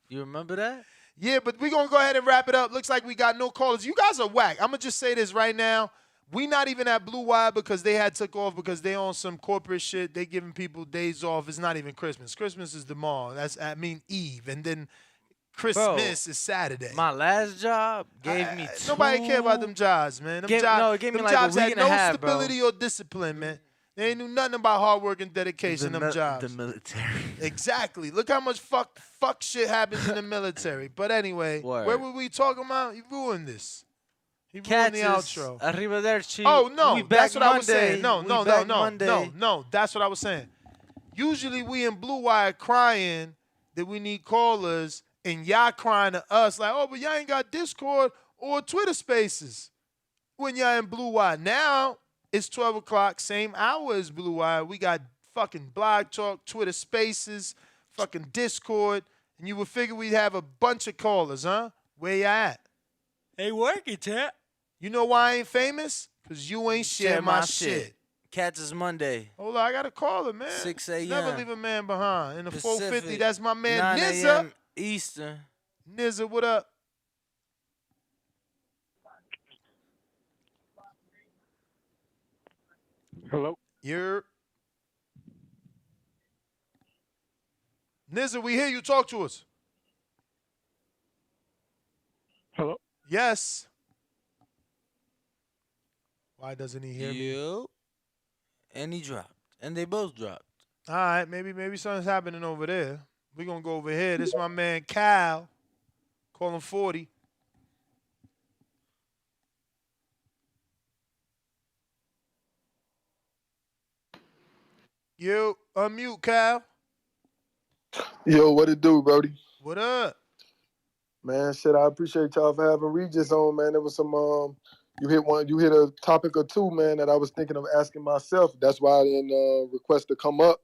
You remember that? Yeah, but we're going to go ahead and wrap it up. Looks like we got no callers. You guys are whack. I'm going to just say this right now. We not even at Blue Wire because they had took off because they on some corporate shit. They giving people days off. It's not even Christmas. Christmas is tomorrow. Eve. And then Christmas is Saturday. My last job gave me nobody care about them jobs, man. It gave me like jobs a week had and a no half, stability or discipline, man. They ain't knew nothing about hard work and dedication, them jobs. The military. Exactly. Look how much fuck shit happens in the military. But anyway, where were we talking about? You ruined this. He ruined the outro. Arrivederci. Oh, no. That's what I was saying. No. Monday. That's what I was saying. Usually we in Blue Wire crying that we need callers, and y'all crying to us like, oh, but y'all ain't got Discord or Twitter Spaces when y'all in Blue Wire. Now it's 12 o'clock, same hour as Blue Wire. We got fucking Blog Talk, Twitter Spaces, fucking Discord, and you would figure we'd have a bunch of callers, huh? Where y'all at? Hey, working, chat. You know why I ain't famous? Because you ain't share my shit. Catch us Monday. Hold on, I got to call it, man. 6 a.m. Never leave a man behind. In the Pacific, 450, that's my man 9 Nizza. a.m. Eastern. Nizza, what up? Hello. You're Nizza, we hear you. Talk to us. Hello. Yes. Why doesn't he hear me? Yo. And he dropped. And they both dropped. All right, maybe something's happening over there. We're gonna go over here. This is my man Cal. Call him 40. You unmute, Cal. Yo, what it do, Brody? What up? Man, shit, I appreciate y'all for having Regis on, man. There was some you hit a topic or two, man, that I was thinking of asking myself. That's why I didn't request to come up.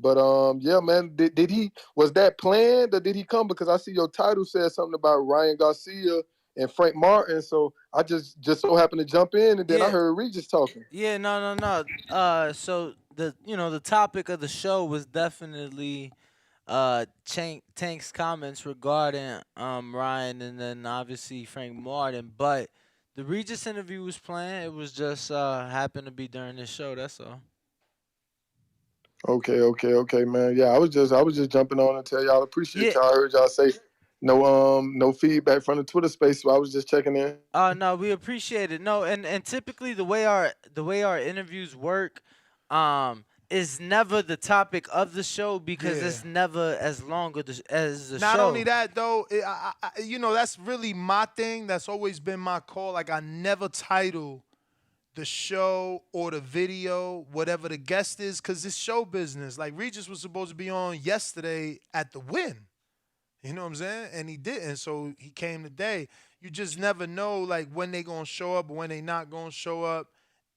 But yeah, man, did he, was that planned or did he come? Because I see your title said something about Ryan Garcia and Frank Martin, so I just so happened to jump in, and then I heard Regis talking. Yeah, no. So the topic of the show was definitely Tank's comments regarding Ryan and then obviously Frank Martin, but the Regis interview was planned. It was just happened to be during this show. That's all. Okay, man. Yeah, I was just jumping on and tell y'all appreciate y'all. I heard y'all say no feedback from the Twitter space, so I was just checking in. No, we appreciate it. No, and typically the way our interviews work, is never the topic of the show because it's never as long as the show. Not only that, though, that's really my thing. That's always been my call. Like, I never title the show or the video whatever the guest is, because it's show business. Like, Regis was supposed to be on yesterday at the Win. You know what I'm saying? And he didn't, so he came today. You just never know, like, when they going to show up or when they not going to show up,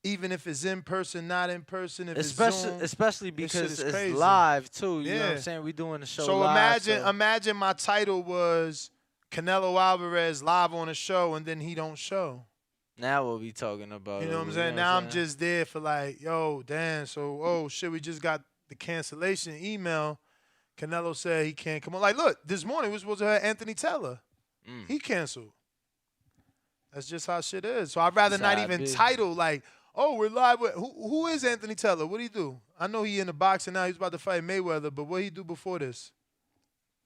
even if it's in person, not in person, if it's Zoom. Especially because it's crazy. Live, too. You know what I'm saying? We doing the show so live. Imagine my title was Canelo Alvarez live on a show, and then he don't show. Now what we talking about? You know what I'm saying? Now I'm just there for like, yo, damn, so, oh, shit, we just got the cancellation email. Canelo said he can't come on. Like, look, this morning we were supposed to have Anthony Taylor. He canceled. That's just how shit is. So I'd rather not even title, like, oh, we're live with, who is Anthony Taylor? What do he do? I know he in the boxing now. He's about to fight Mayweather, but what he do before this?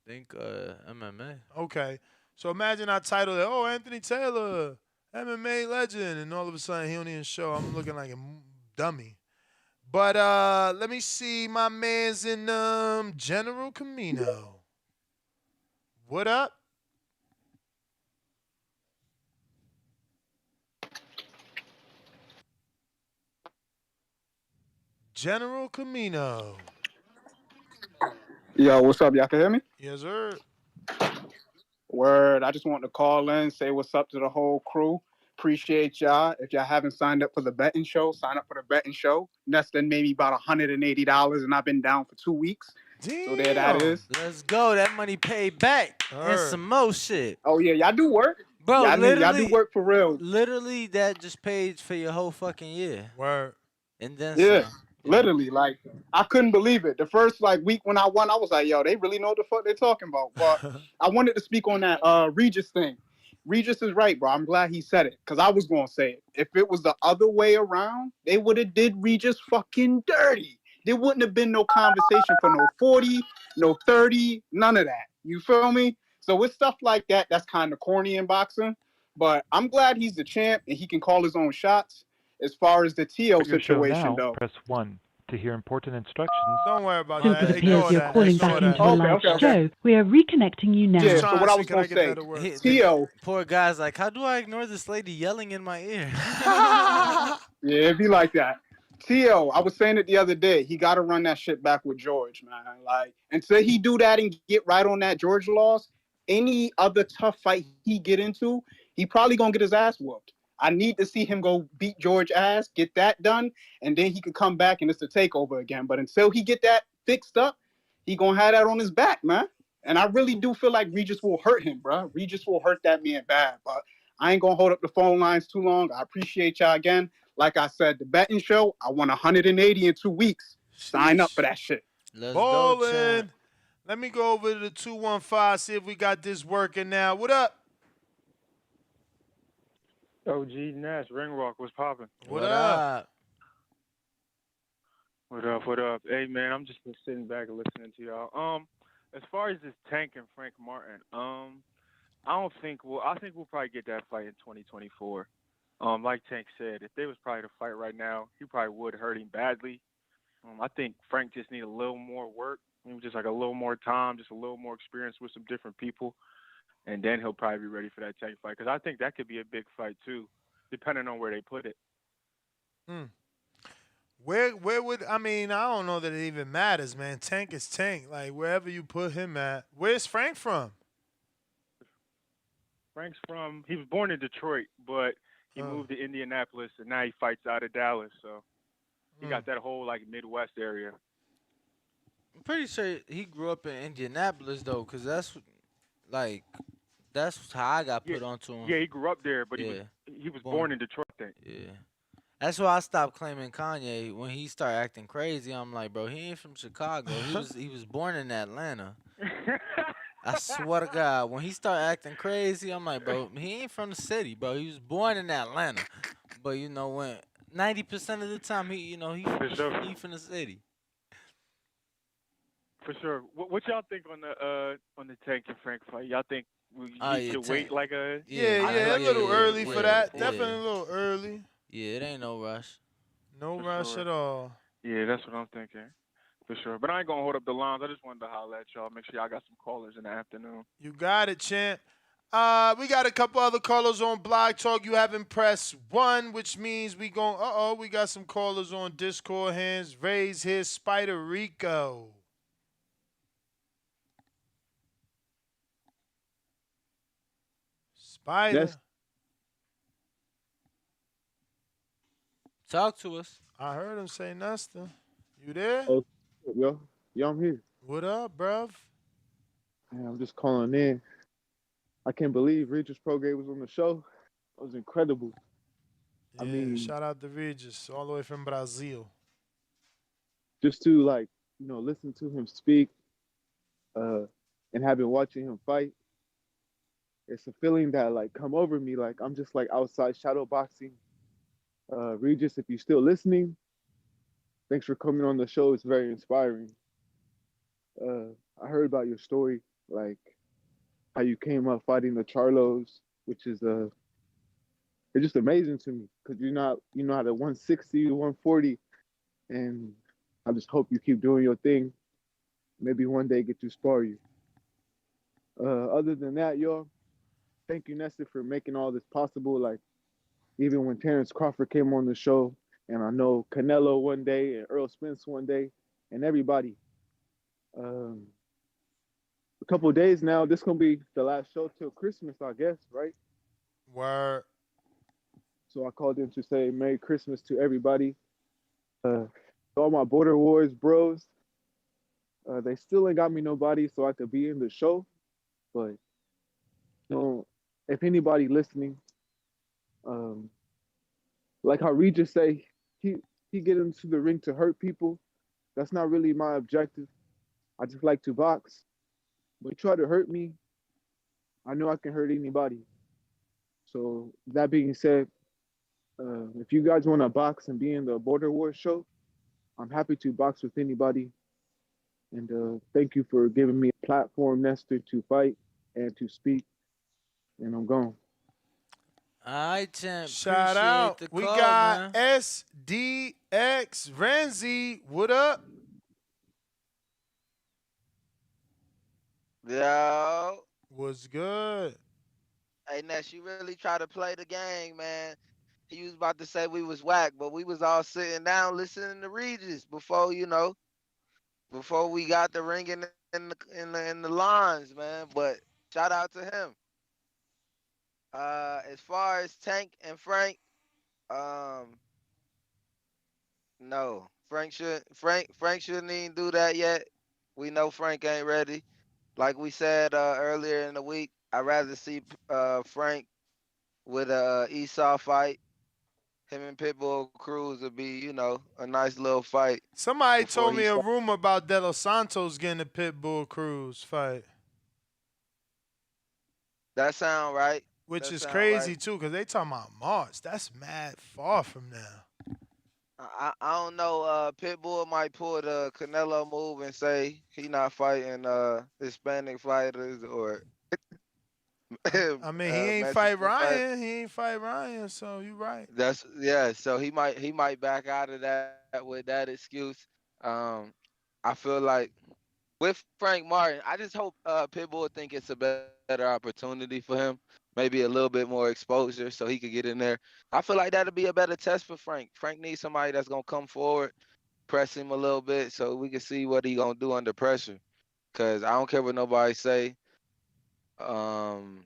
I think MMA. Okay. So imagine I title it, oh, Anthony Taylor, MMA legend, and all of a sudden he don't even show. I'm looking like a dummy. But let me see. My man's in General Camino. What up? General Camino. Yo, what's up? Y'all can hear me? Yes, sir. Word. I just wanted to call in, say what's up to the whole crew. Appreciate y'all. If y'all haven't signed up for the betting show, sign up for the betting show. That's then maybe about $180, and I've been down for 2 weeks. Damn. So there that is. Let's go. That money paid back. And some more shit. Oh, yeah. Y'all do work. Bro, y'all do work for real. Literally, that just paid for your whole fucking year. Word. And then some. Literally, like, I couldn't believe it. The first, week when I won, I was like, yo, they really know what the fuck they're talking about. But I wanted to speak on that Regis thing. Regis is right, bro. I'm glad he said it, because I was going to say it. If it was the other way around, they would have did Regis fucking dirty. There wouldn't have been no conversation for no 40, no 30, none of that. You feel me? So with stuff like that, that's kind of corny in boxing. But I'm glad he's the champ and he can call his own shots. As far as the T.O. situation, though. Press 1 to hear important instructions. Don't worry about that. It appears you're calling back into the live show. We are reconnecting you now. Yeah, so what I was going to say, T.O. Poor guy's like, how do I ignore this lady yelling in my ear? Yeah, it'd be like that. T.O., I was saying it the other day. He got to run that shit back with George, man. Like, until he do that and get right on that George loss, any other tough fight he get into, he probably going to get his ass whooped. I need to see him go beat George ass, get that done, and then he could come back and it's a takeover again. But until he get that fixed up, he going to have that on his back, man. And I really do feel like Regis will hurt him, bro. Regis will hurt that man bad. But I ain't going to hold up the phone lines too long. I appreciate y'all again. Like I said, the betting show, I won 180 in 2 weeks. Sign up for that shit. Let's Ballin'. Let me go over to the 215, see if we got this working now. What up? OG Nash, Ring Walk, what's poppin'? What up? What up, what up? Hey, man, I'm just been sitting back and listening to y'all. As far as this Tank and Frank Martin, I think we'll probably get that fight in 2024. Like Tank said, if there was probably the fight right now, he probably would hurt him badly. I think Frank just need a little more work, just like a little more time, just a little more experience with some different people, and then he'll probably be ready for that Tank fight. Because I think that could be a big fight too, depending on where they put it. Where would I don't know that it even matters, man. Tank is Tank. Like wherever you put him at. Where's Frank from? He was born in Detroit, but he moved to Indianapolis, and now he fights out of Dallas. So he got that whole like Midwest area. I'm pretty sure he grew up in Indianapolis though, cause that's how I got put onto him. Yeah, he grew up there, but he was born in Detroit. I think. Yeah. That's why I stopped claiming Kanye. When he started acting crazy, I'm like, bro, he ain't from Chicago. He was born in Atlanta. I swear to God, when he started acting crazy, I'm like, bro, he ain't from the city, bro. He was born in Atlanta. But when 90% of the time he from the city. For sure. What y'all think on the Tank and Frank fight? Y'all think we should wait like a a little early for that. Definitely a little early. Yeah, it ain't no rush. No rush at all. Yeah, that's what I'm thinking. For sure. But I ain't going to hold up the lines. I just wanted to holler at y'all. Make sure y'all got some callers in the afternoon. You got it, champ. We got a couple other callers on Blog Talk. You haven't pressed 1, which means we got some callers on Discord. Hands raised here. Spider Rico. Spider. Yes. Talk to us. I heard him say Nesta. You there? Oh, yo, I'm here. What up, bruv? Man, I'm just calling in. I can't believe Regis Prograis was on the show. It was incredible. Yeah, shout out to Regis, all the way from Brazil. Just to listen to him speak, and have been watching him fight. It's a feeling that come over me. I'm just outside shadow boxing. Regis, if you're still listening, thanks for coming on the show. It's very inspiring. I heard about your story, how you came up fighting the Charlos, which is it's just amazing to me because you're not at 160, 140, and I just hope you keep doing your thing. Maybe one day get to spar you. Other than that, yo, thank you, Nestor, for making all this possible. Even when Terrence Crawford came on the show, and I know Canelo one day, and Earl Spence one day, and everybody. A couple of days now, this gonna be the last show till Christmas, I guess, right? Word. So I called in to say Merry Christmas to everybody. All my Border Wars bros. They still ain't got me nobody, so I could be in the show. But if anybody listening, like how Regis say, he get into the ring to hurt people. That's not really my objective. I just like to box. But try to hurt me, I know I can hurt anybody. So that being said, if you guys want to box and be in the Border Wars show, I'm happy to box with anybody. And thank you for giving me a platform, Nestor, to fight and to speak. And I'm gone. All right, champ. Shout Appreciate out. the We call, got man. SDX Renzi. What up? Yo. What's good? Hey, Ness, you really try to play the game, man. He was about to say we was whack, but we was all sitting down listening to Regis before we got the ringing in the lines, man. But shout out to him. As far as Tank and Frank, no. Frank shouldn't even do that yet. We know Frank ain't ready. Like we said earlier in the week, I'd rather see Frank with a Esau fight. him and Pitbull Cruz would be, a nice little fight Somebody before told he me a starts. rumor about De Los Santos getting a Pitbull Cruz fight, That sound right. which That is sound right. crazy too, because they talking about March. That's mad far from now. I don't know. Pitbull might pull the Canelo move and say he not fighting Hispanic fighters or I mean, he ain't fight Mexican fighters. Ryan. He ain't fight Ryan, so you right. That's yeah. So he might back out of that with that excuse. Um, I feel like with Frank Martin, I just hope Pitbull think it's a better opportunity for him. Maybe a little bit more exposure so he could get in there. I feel like that'll be a better test for Frank. Frank needs somebody that's gonna come forward, press him a little bit so we can see what he gonna do under pressure. Cause I don't care what nobody say. Um,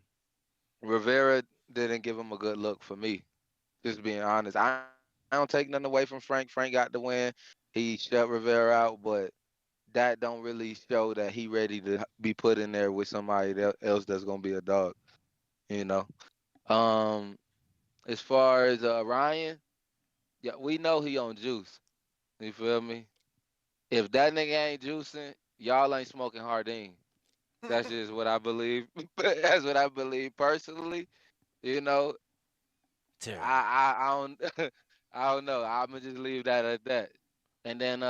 Rivera didn't give him a good look for me. Just being honest, I don't take nothing away from Frank. Frank got the win. He shut Rivera out, but that don't really show that he ready to be put in there with somebody else that's gonna be a dog. You know. Um, as far as Ryan, yeah, we know he on juice. You feel me? If that nigga ain't juicing, y'all ain't smoking Hardin. That's just what I believe. That's what I believe personally. You know, Terrible. I don't I don't know. I'ma just leave that at that. And then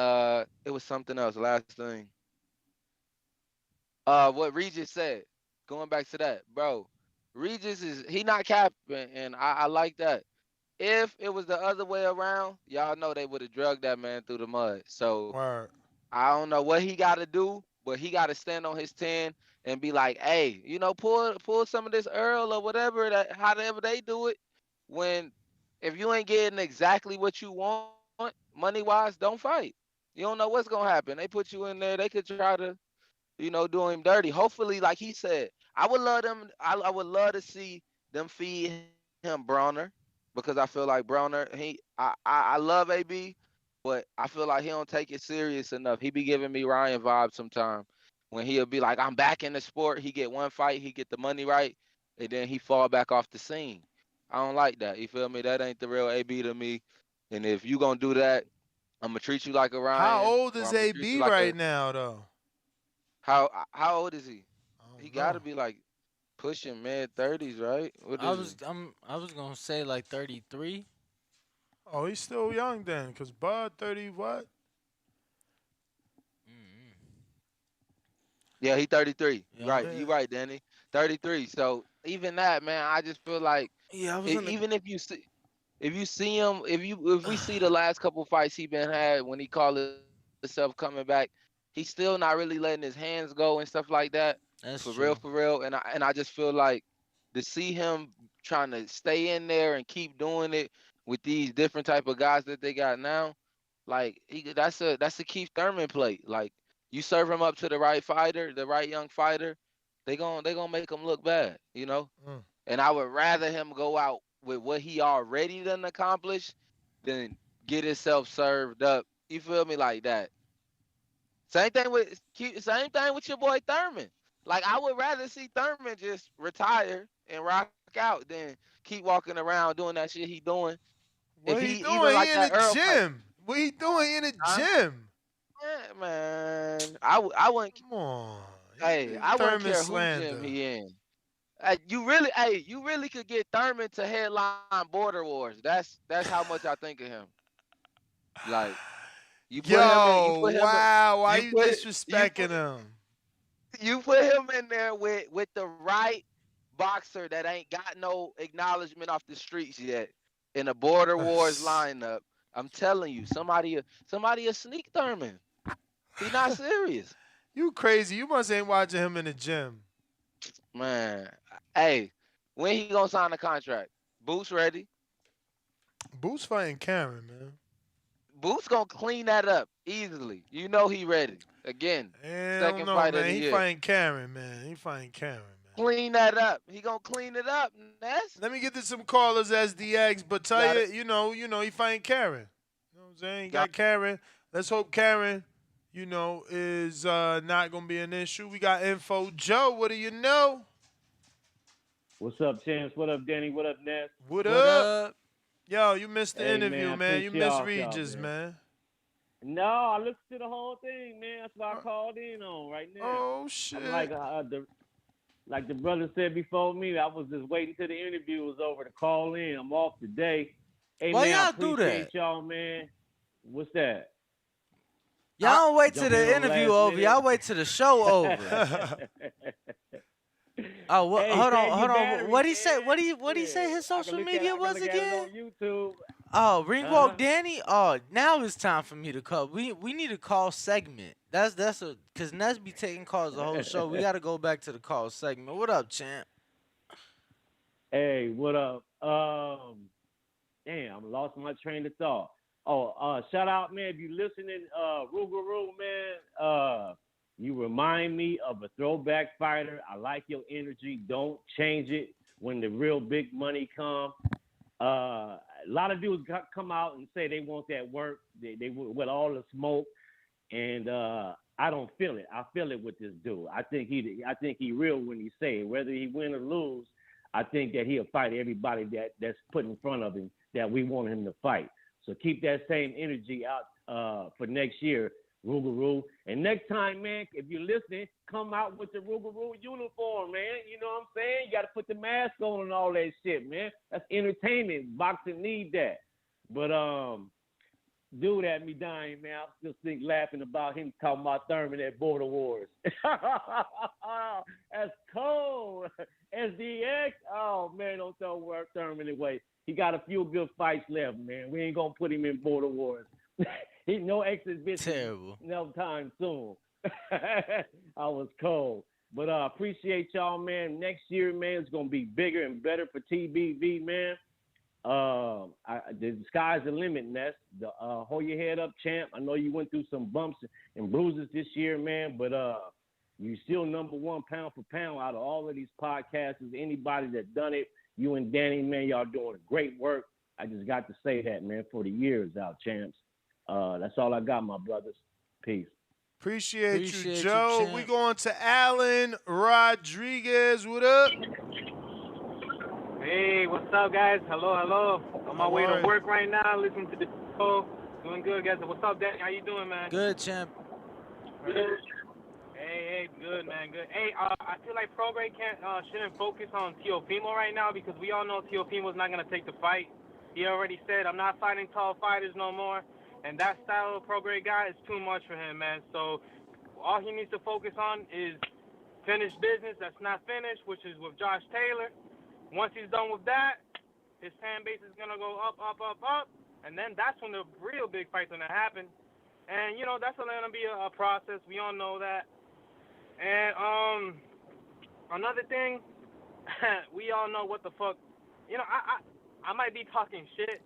it was something else. Last thing. What Regis said. Going back to that, bro. Regis is he not capping, and I like that. If it was the other way around, y'all know they would have drugged that man through the mud. So Word. I don't know what he got to do, but he got to stand on his 10 and be like, hey, pull some of this Earl or whatever however they do it. When if you ain't getting exactly what you want, money wise, don't fight. You don't know what's gonna happen. They put you in there. They could try to do him dirty. Hopefully, like he said, I would love them. I would love to see them feed him Browner because I feel like Browner. I love AB, but I feel like he don't take it serious enough. He be giving me Ryan vibes sometimes when he'll be like, I'm back in the sport. He get one fight, he get the money right, and then he fall back off the scene. I don't like that. You feel me? That ain't the real AB to me. And if you gonna do that, I'm gonna treat you like a How Ryan, old or is I'm gonna treat you AB like right a now, though? how old is he? I He don't got know. to be like pushing mid 30s, right? What is he? I was gonna say like 33. Oh, he's still young then, cause Bud 30 what? Yeah, he 33. Yeah. Right, Yeah. you right, Danny. 33. So even that, man, I just feel like Yeah, I was on the. even if you see him, if we see the last couple fights he been had when he called himself coming back, he's still not really letting his hands go and stuff like that. That's For true. real. And I just feel like to see him trying to stay in there and keep doing it with these different type of guys that they got now, like that's a Keith Thurman plate. Like you serve him up to the right fighter, the right young fighter, they gonna make him look bad, you know. Mm. And I would rather him go out with what he already done accomplished than get himself served up. You feel me like that? Same thing with your boy Thurman. Like I would rather see Thurman just retire and rock out than keep walking around doing that shit he doing. If What he he even doing? like He in that the Earl fight, gym. What he doing in the huh? gym? Yeah, man, I wouldn't. Come on. Hey, I wouldn't Thurman care who gym slander. he in. You really could get Thurman to headline Border Wars. That's how much I think of him. Like Yo, wow. Why you you put you disrespecting put him? you put him in there with the right boxer that ain't got no acknowledgement off the streets yet in a Border Wars lineup. I'm telling you, somebody a sneak Thurman. He not serious, You crazy. You must ain't watching him in the gym. man. Hey, when he gonna sign the contract? Boots ready. Boots fighting Karen, man. Boots gonna clean that up easily. You know he ready. Again, Hell second no, fight of man. the He year. fighting Karen, man. He fighting Karen, man. Clean that up. He gonna clean it up, Ness. Let me get to some callers as DX, but tell Got you, it. he fighting Karen. You know what I'm saying? He Got got Karen. Let's hope Karen, is not gonna be an issue. We got info. Joe, what do you know? What's up, Chance? What up, Danny? What up, Ness? What What up? up? Yo, you missed the Hey, interview, man, man. You appreciate missed all y'all, Regis, man. No, I listened to the whole thing, man. That's what I called in on right now. Oh shit. I'm like the brother said before me, I was just waiting till the interview was over to call in. I'm off today. Hey, Why man, I y'all do appreciate that? y'all, man. What's that? Y'all don't wait till Jump in the on the interview last over. minute. Y'all wait till the show over. Oh, what? Hey, Hold save on, your hold on. batteries, What he man. say? What he say? His I can social look media at was it again? on YouTube. Oh, Ringwalk Danny. Oh, now it's time for me to call. We need a call segment. That's a cause Ness be taking calls the whole show. We got to go back to the call segment. What up, champ? Hey, what up? Damn, lost my train of thought. Oh, shout out, man. If you listening, Rougarou, man, you remind me of a throwback fighter. I like your energy. Don't change it when the real big money come. A lot of dudes come out and say they want that work. They with all the smoke, and I don't feel it. I feel it with this dude. I think he real when he say it. Whether he win or lose, I think that he'll fight everybody that's put in front of him that we want him to fight. So keep that same energy out for next year, Rougarou. And next time, man, if you're listening, come out with the Rougarou uniform, man. You know what I'm saying? You got to put the mask on and all that shit, man. That's entertainment. Boxing need that. But dude had me dying, man. I still think laughing about him talking about Thurman at Border Wars. That's cold. SDX. Oh man, don't throw Thurman away. He got a few good fights left, man. We ain't gonna put him in Border Wars. He no exhibition no time soon. I was cold. But appreciate y'all, man. Next year, man, it's gonna be bigger and better for TBV, man. The sky's the limit, Ness. Hold your head up, champ. I know you went through some bumps and bruises this year, man, but you still number one pound for pound out of all of these podcasters. Anybody that done it, you and Danny, man, y'all doing great work. I just got to say that, man, for the years out, champs. That's all I got, my brothers. Peace. Appreciate you, Joe. We going to Alan Rodriguez. What up? Hey, what's up, guys? Hello. On my way to work right now, listening to the show. Doing good, guys. What's up, Danny? How you doing, man? Good, champ. Hey, good, man, good. Hey, I feel like Prograis shouldn't focus on Teofimo right now because we all know Teofimo's not gonna take the fight. He already said, "I'm not fighting tall fighters no more," and that style of Prograis guy is too much for him, man. So all he needs to focus on is finished business that's not finished, which is with Josh Taylor. Once he's done with that, his fan base is gonna go up, and then that's when the real big fight's gonna happen. And you know that's gonna be a process. We all know that. And another thing, we all know what the fuck. You know, I might be talking shit,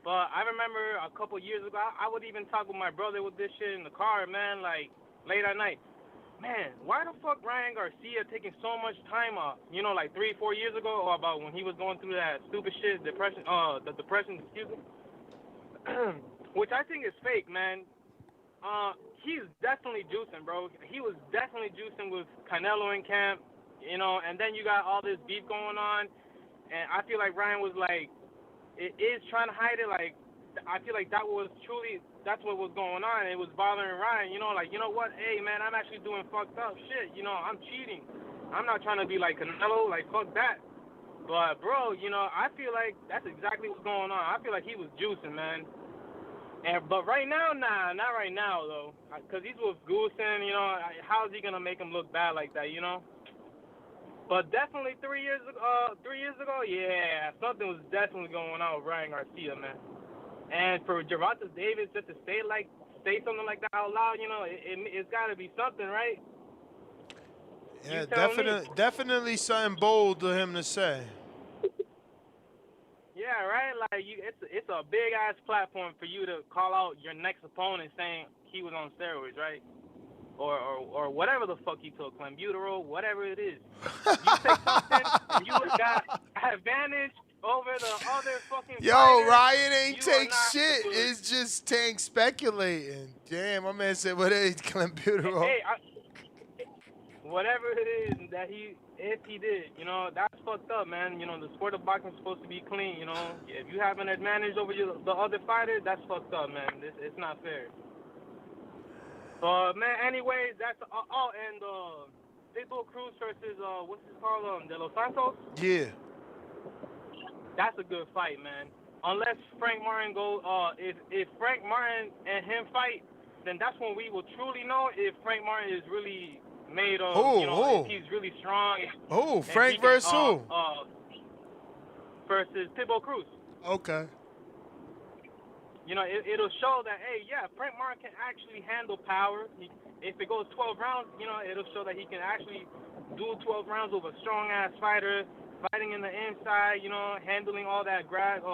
but I remember a couple years ago, I would even talk with my brother with this shit in the car, man, like late at night. Man, why the fuck Ryan Garcia taking so much time off? You know, like 3-4 years ago, or about when he was going through that stupid shit, the depression, excuse me, which I think is fake, man. He's definitely juicing, bro. He was definitely juicing with Canelo in camp, you know, and then you got all this beef going on, and I feel like Ryan was like, it is trying to hide it, like, I feel like that's what was going on. It was bothering Ryan, you know, like, you know what, hey, man, I'm actually doing fucked up shit, you know, I'm cheating. I'm not trying to be like Canelo, like, fuck that. But, bro, you know, I feel like that's exactly what's going on. I feel like he was juicing, man. But right now, nah, not right now, though. Because he's with Goosen, you know, how is he going to make him look bad like that, you know? But definitely 3 years ago, yeah, something was definitely going on with Ryan Garcia, man. And for Gervonta Davis just to say something like that out loud, you know, it's got to be something, right? Yeah, definitely something bold to him to say. Yeah, right. Like it's a big ass platform for you to call out your next opponent saying he was on steroids, right? Or whatever the fuck he took, clenbuterol, whatever it is. You take something and you got advantage over the other fucking Yo, fighters. Ryan ain't You take are not shit. good. It's just Tank speculating. Damn, my man said, what is clenbuterol? Hey, whatever it is that if he did, that's fucked up, man. The sport of boxing is supposed to be clean, If you have an advantage over the other fighter, that's fucked up, man. It's not fair. But, man, anyways, that's, and Pitbull Cruz versus, what's his called, De Los Santos? Yeah. That's a good fight, man. Unless Frank Martin if Frank Martin and him fight, then that's when we will truly know if Frank Martin is really made of, if he's really strong. Frank versus who? Versus Pitbull Cruz. Okay. It'll show that, hey, yeah, Frank Martin can actually handle power. If it goes 12 rounds, it'll show that he can actually do 12 rounds with a strong-ass fighter, fighting in the inside, handling all that grabbing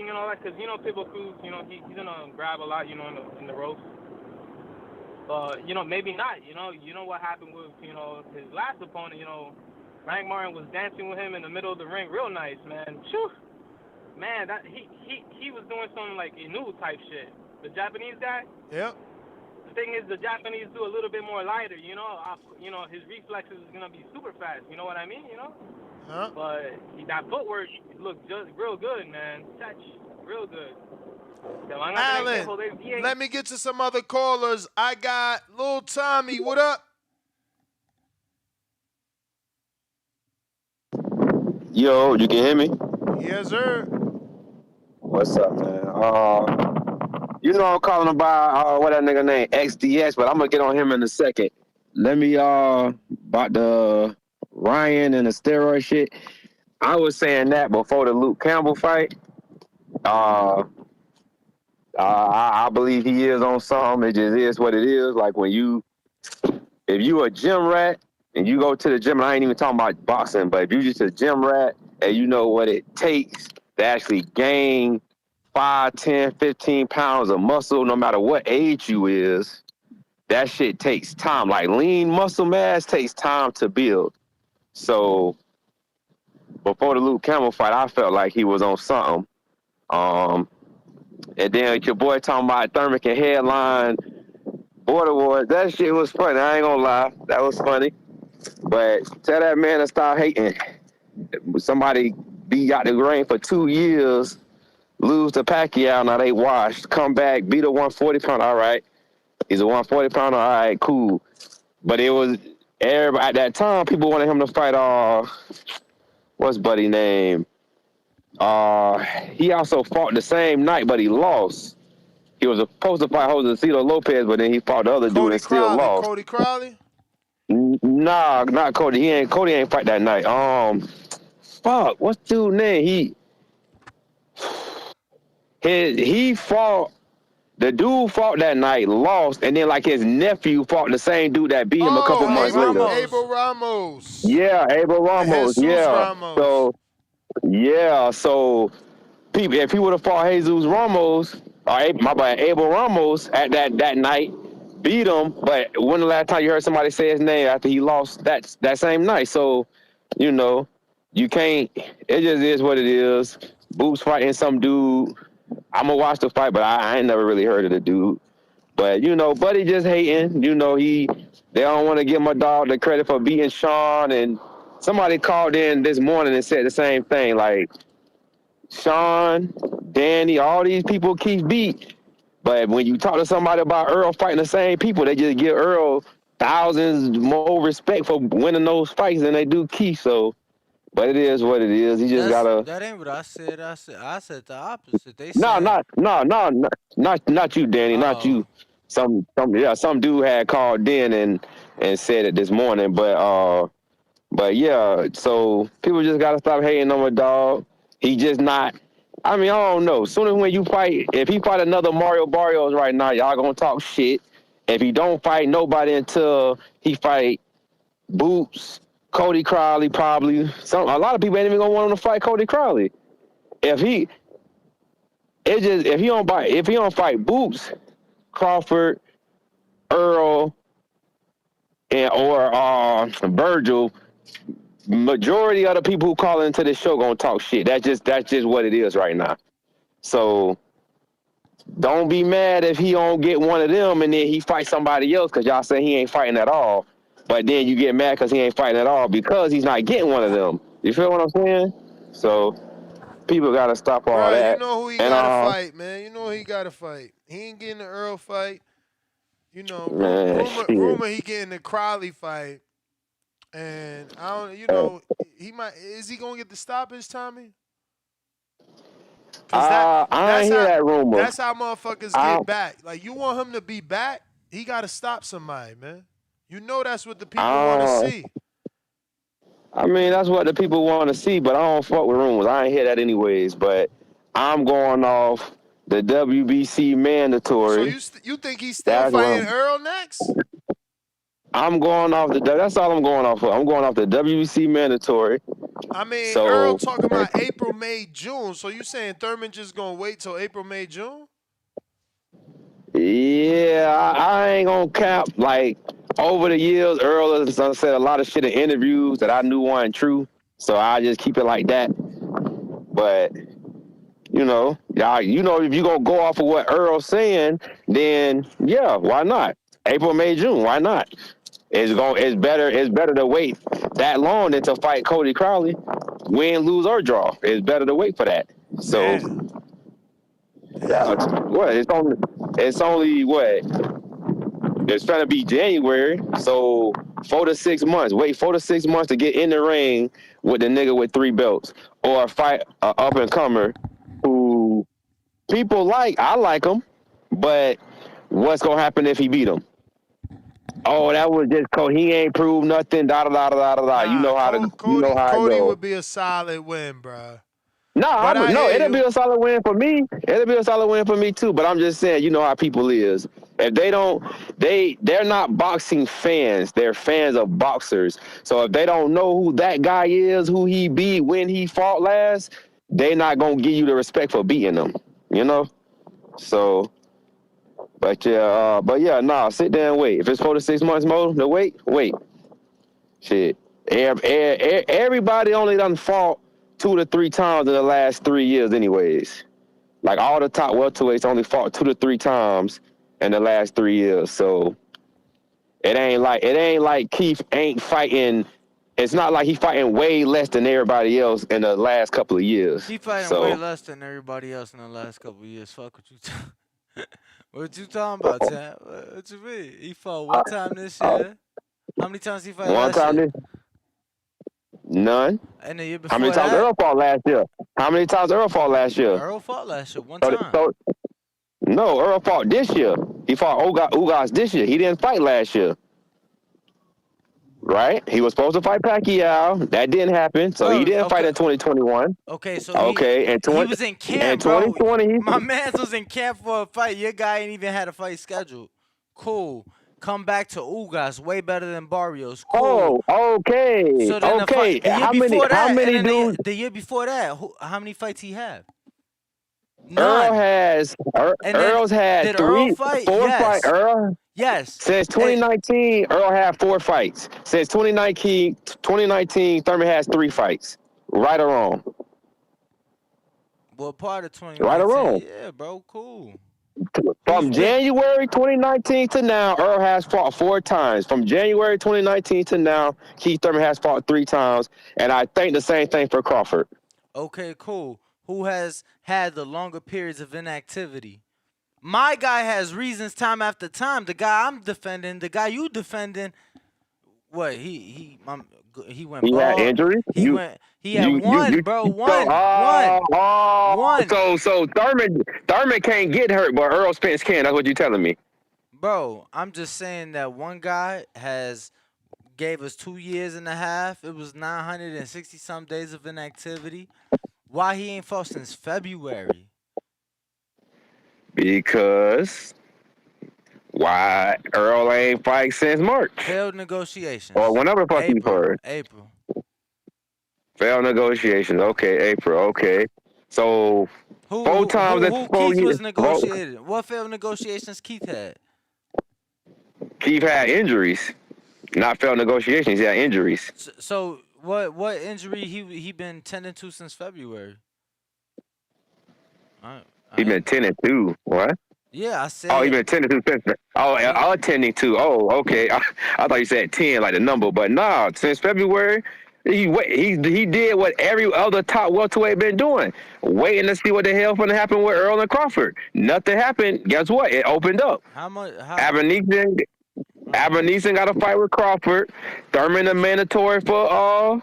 and all that. Because, Pitbull Cruz, he's going to grab a lot, in the ropes. But, maybe not. You know what happened with, his last opponent, Frank Martin was dancing with him in the middle of the ring real nice, man. Phew. Man, that he was doing some like Inu type shit. The Japanese guy. Yep. The thing is, the Japanese do a little bit more lighter. His reflexes is gonna be super fast. You know what I mean? Huh? But that footwork looked just real good, man. Touch, real good. Alan, let me get to some other callers. I got Lil Tommy. What up? Yo, you can hear me? Yes, sir. What's up, man? I'm calling about what that nigga named XDX, but I'm gonna get on him in a second. Let me about the Ryan and the steroid shit. I was saying that before the Luke Campbell fight. I believe he is on something. It just is what it is. Like if you a gym rat and you go to the gym, and I ain't even talking about boxing, but if you just a gym rat and you know what it takes to actually gain 5, 10, 15 pounds of muscle, no matter what age you is, that shit takes time. Like lean muscle mass takes time to build. So before the Luke Campbell fight, I felt like he was on something. And then your boy talking about Thurman and headline Border Wars. That shit was funny. I ain't gonna lie. That was funny. But tell that man to stop hating. Somebody be out the ring for 2 years, lose to Pacquiao, now they washed, come back, beat a 140 pounder, all right. He's a 140 pounder, all right, cool. But it was, everybody at that time, people wanted him to fight, what's buddy name? He also fought the same night, but he lost. He was supposed to fight Josecito Lopez, but then he fought the other dude and still lost. Cody Crowley? Nah, not Cody. Cody ain't fight that night. Fuck, what's dude's name? He fought. The dude fought that night, lost, and then like his nephew fought the same dude that beat him a couple months later. Abel Ramos. Yeah, Abel Ramos. Ramos. So if he would have fought Jesus Ramos, or Abel Ramos at that night, beat him. But when the last time you heard somebody say his name after he lost that same night? So, you can't. It just is what it is. Boots fighting some dude. I'm gonna watch the fight, but I ain't never really heard of the dude. But Buddy just hating. They don't want to give my dog the credit for beating Sean. And somebody called in this morning and said the same thing. Like Sean, Danny, all these people Keith beat. But when you talk to somebody about Earl fighting the same people, they just give Earl thousands more respect for winning those fights than they do Keith. So. But it is what it is. He just gotta. That ain't what I said. I said the opposite. They No, said not you, Danny, not you. Some dude had called in and said it this morning. But yeah. So people just gotta stop hating on my dog. He just not. I mean, I don't know. Soon as when you fight, if he fight another Mario Barrios right now, y'all gonna talk shit. If he don't fight nobody until he fight Boots. Cody Crowley probably. A lot of people ain't even gonna want him to fight Cody Crowley. If he don't fight Boots, Crawford, Earl, or Virgil, majority of the people who call into this show gonna talk shit. That's just what it is right now. So don't be mad if he don't get one of them and then he fights somebody else because y'all say he ain't fighting at all. but then you get mad because he ain't fighting at all because he's not getting one of them. You feel what I'm saying? So people gotta stop all Bro, you that. know who he And got to fight, man. You know who he got to fight. He ain't getting the Earl fight. You know, man, shit. rumor he getting the Crowley fight. And I don't, you know, he might. Is he gonna get the stoppage, Tommy? Cause I ain't hear that rumor. that's how motherfuckers get back. Like you want him to be back, he got to stop somebody, man. You know that's what the people want to see. I mean, that's what the people want to see, but I don't fuck with rumors. I ain't hear that anyways. But I'm going off the WBC mandatory. So you think he's still fighting Earl next? I'm going off that's all I'm going off of. I'm going off the WBC mandatory. I mean, so, Earl talking about April, May, June. So you saying Thurman just gonna wait till April, May, June? Yeah, I ain't gonna cap. Like over the years, Earl has said a lot of shit in interviews that I knew weren't true. So I just keep it like that. But you know, if you gonna go off of what Earl's saying, then yeah, why not? April, May, June, why not? It's better to wait that long than to fight Cody Crowley, win, lose, or draw. It's better to wait for that. So yeah, what? It's only what? It's trying to be January, so 4 to 6 months. Wait 4 to 6 months to get in the ring with the nigga with 3 belts, or fight a up and comer who people like. I like him, but what's gonna happen if he beat him? Oh, that was just Cody. He ain't proved nothing. Da da da da da da. You know how to. Cody would be a solid win, bro. It'll be a solid win for me. It'll be a solid win for me too. But I'm just saying, you know how people is. If they don't, they're not boxing fans. They're fans of boxers. So if they don't know who that guy is, who he beat, when he fought last, they not gonna give you the respect for beating them. You know. So, but yeah, sit there and wait. If it's 4 to 6 months more, to wait. Shit. Everybody only done fought 2 to 3 times in the last 3 years anyways. Like all the top welterweights only fought 2 to 3 times in the last 3 years. So it ain't like Keith ain't fighting. It's not like he fighting way less than everybody else in the last couple of years. He fighting way less than everybody else in the last couple of years. Fuck what you what you talking about, Chad? What you mean? He fought one time this year. How many times he fought last year? None. And the year before How many times Earl fought last year? How many times Earl fought last year? Earl fought last year one time. No, Earl fought this year. He fought Ugas this year. He didn't fight last year. Right? He was supposed to fight Pacquiao. That didn't happen, so he didn't fight in 2021. Okay, so he was in camp, bro. 2020, my man was in camp for a fight. Your guy ain't even had a fight scheduled. Cool. Come back to Ugas, way better than Barrios. Cool. Oh, okay. So then okay. the year before that, how many fights he have? None. Earl's had four fights. Yes. Since 2019, Earl had 4 fights. Since 2019, Thurman has 3 fights. Right or wrong? Well, part of 2019. Right or wrong? Yeah, bro. Cool. From January 2019 to now, Earl has fought 4 times. From January 2019 to now, Keith Thurman has fought 3 times. And I think the same thing for Crawford. Okay, cool. Who has had the longer periods of inactivity? My guy has reasons time after time. The guy I'm defending, the guy you defending, what he went. He bald. had injuries. He had one, bro. One. So Thurman can't get hurt, but Earl Spence can. That's what you're telling me, bro. I'm just saying that one guy gave us 2 years and a half. It was 960 some days of inactivity. Why he ain't fought since February? Because why Earl ain't fight since March? Failed negotiations. Or whenever fuck he fought. April. Failed negotiations. Okay, April. Okay. So 4 times in 4 Keith years. was negotiating. What failed negotiations Keith had? Keith had injuries. Not failed negotiations. He had injuries. So what injury he been tending to since February? He been 10-2. What? Yeah, I Oh, he said. been attending to since. Oh, attending to. Oh, okay. I thought you said 10, like the number, but nah. Since February, he did what every other top welterweight been doing, waiting to see what the hell gonna happen with Earl and Crawford. Nothing happened. Guess what? It opened up. How much? Aberneson got a fight with Crawford. Thurman a mandatory for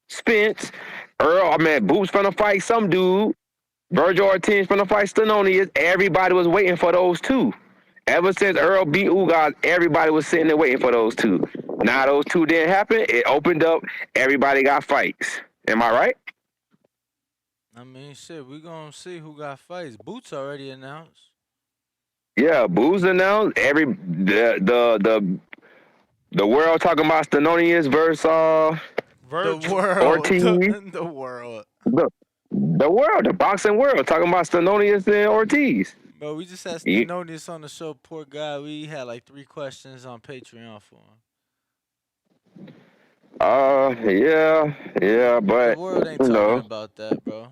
Spence. Boots finna fight some dude. Virgil Ortiz finna fight Stanonius. Everybody was waiting for those two. Ever since Earl beat Ugas, everybody was sitting there waiting for those two. Now those two didn't happen. It opened up. Everybody got fights. Am I right? I mean, shit, we gonna see who got fights. Boots already announced. Yeah, Boots announced. The world talking about Stanonius versus The world. Ortiz. The world. The world, the boxing world, talking about Stanonius and Ortiz. Bro, we just had Stanonius on the show. Poor guy. We had like 3 questions on Patreon for him. Yeah, but the world ain't talking about that, bro.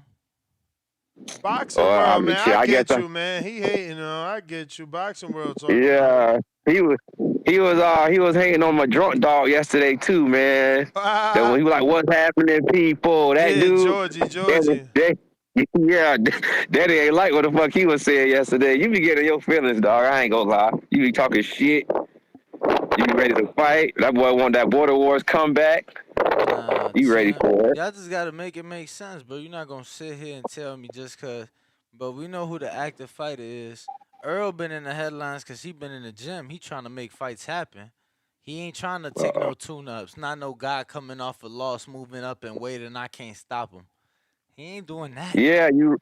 Boxing world, man. Shit, I get you, man. He hating, I get you. Boxing world talking. Yeah, he was hating on my drunk dog yesterday too, man. Then he was like, "What's happening, people?" That dude, Georgie. Yeah, Daddy ain't like what the fuck he was saying yesterday. You be getting your feelings, dog. I ain't gonna lie. You be talking shit. You be ready to fight. That boy want that Border Wars comeback. You ready for it? Y'all just gotta make it make sense, bro. You're not gonna sit here and tell me just cause. But we know who the active fighter is. Earl been in the headlines cause he been in the gym. He trying to make fights happen. He ain't trying to take no tune-ups. Not no guy coming off a loss, moving up and waiting, and I can't stop him. He ain't doing that. Yeah, you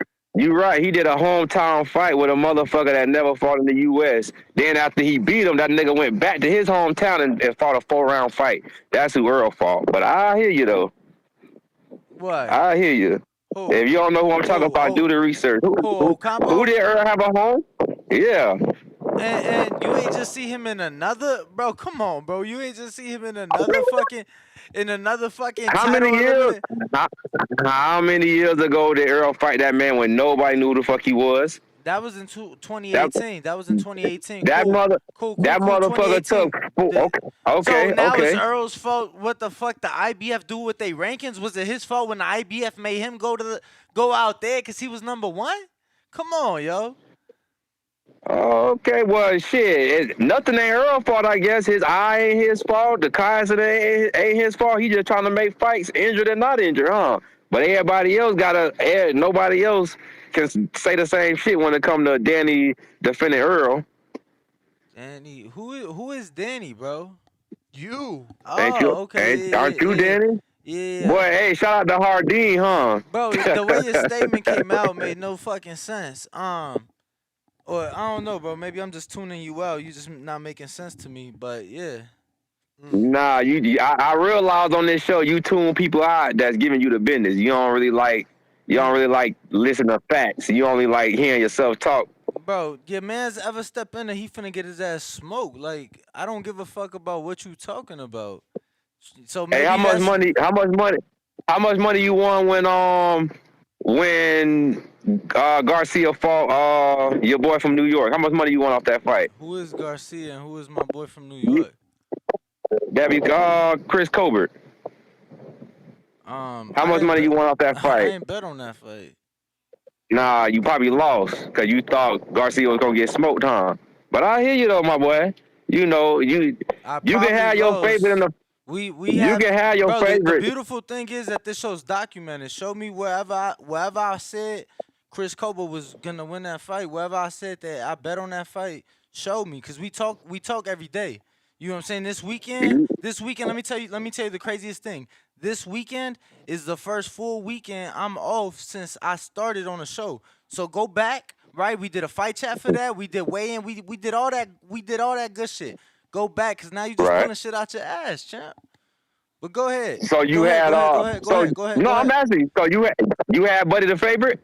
right. He did a hometown fight with a motherfucker that never fought in the U.S. Then after he beat him, that nigga went back to his hometown and fought a 4-round fight. That's who Earl fought. But I hear you, though. What? I hear you. If you don't know who I'm talking about, do the research. Who did Earl have a home? Yeah. And you ain't just see him in another, bro. Come on, bro. You ain't just see him in another fucking. How many years? How many years ago did Earl fight that man when nobody knew who the fuck he was? That was in 2018. That was in 2018. That motherfucker took. Okay. So now it's Earl's fault. What the fuck? The IBF do with their rankings? Was it his fault when the IBF made him go out there because he was number 1? Come on, yo. Okay, well, shit. Nothing ain't Earl's fault, I guess. His eye ain't his fault. The Kaiser ain't his fault. He just trying to make fights, injured or not injured, huh? But everybody else nobody else can say the same shit when it come to Danny defending Earl. Danny, who is Danny, bro? You. Thank you. Okay. Aren't you Danny? Yeah. Boy, hey, shout out to Hardin, huh? Bro, the way your statement came out made no fucking sense. Or I don't know, bro. Maybe I'm just tuning you out. You just not making sense to me. But yeah. Nah, I realized on this show you tune people out that's giving you the business. You don't really like listen to facts. You only like hearing yourself talk. Bro, your man's ever step in and he finna get his ass smoked. Like, I don't give a fuck about what you talking about. So maybe Hey, how much money you won when Garcia fought your boy from New York? How much money you won off that fight? Who is Garcia and who is my boy from New York? That be Chris Colbert. How much money you won off that fight? I ain't bet on that fight. Nah, you probably lost because you thought Garcia was gonna get smoked, huh? But I hear you though, my boy. You know, you can have your favorite in the. You can have your favorite. The beautiful thing is that this show's documented. Show me wherever I said Chris Colbert was gonna win that fight. Wherever I said that I bet on that fight, show me, cause we talk every day. You know what I'm saying? This weekend, let me tell you the craziest thing. This weekend is the first full weekend I'm off since I started on the show. So go back, right? We did a fight chat for that. We did weigh-in. We did all that. We did all that good shit. Go back, cause now you just pulling shit out your ass, champ. But go ahead. So you had go ahead. No, I'm asking. So you had Buddy the favorite?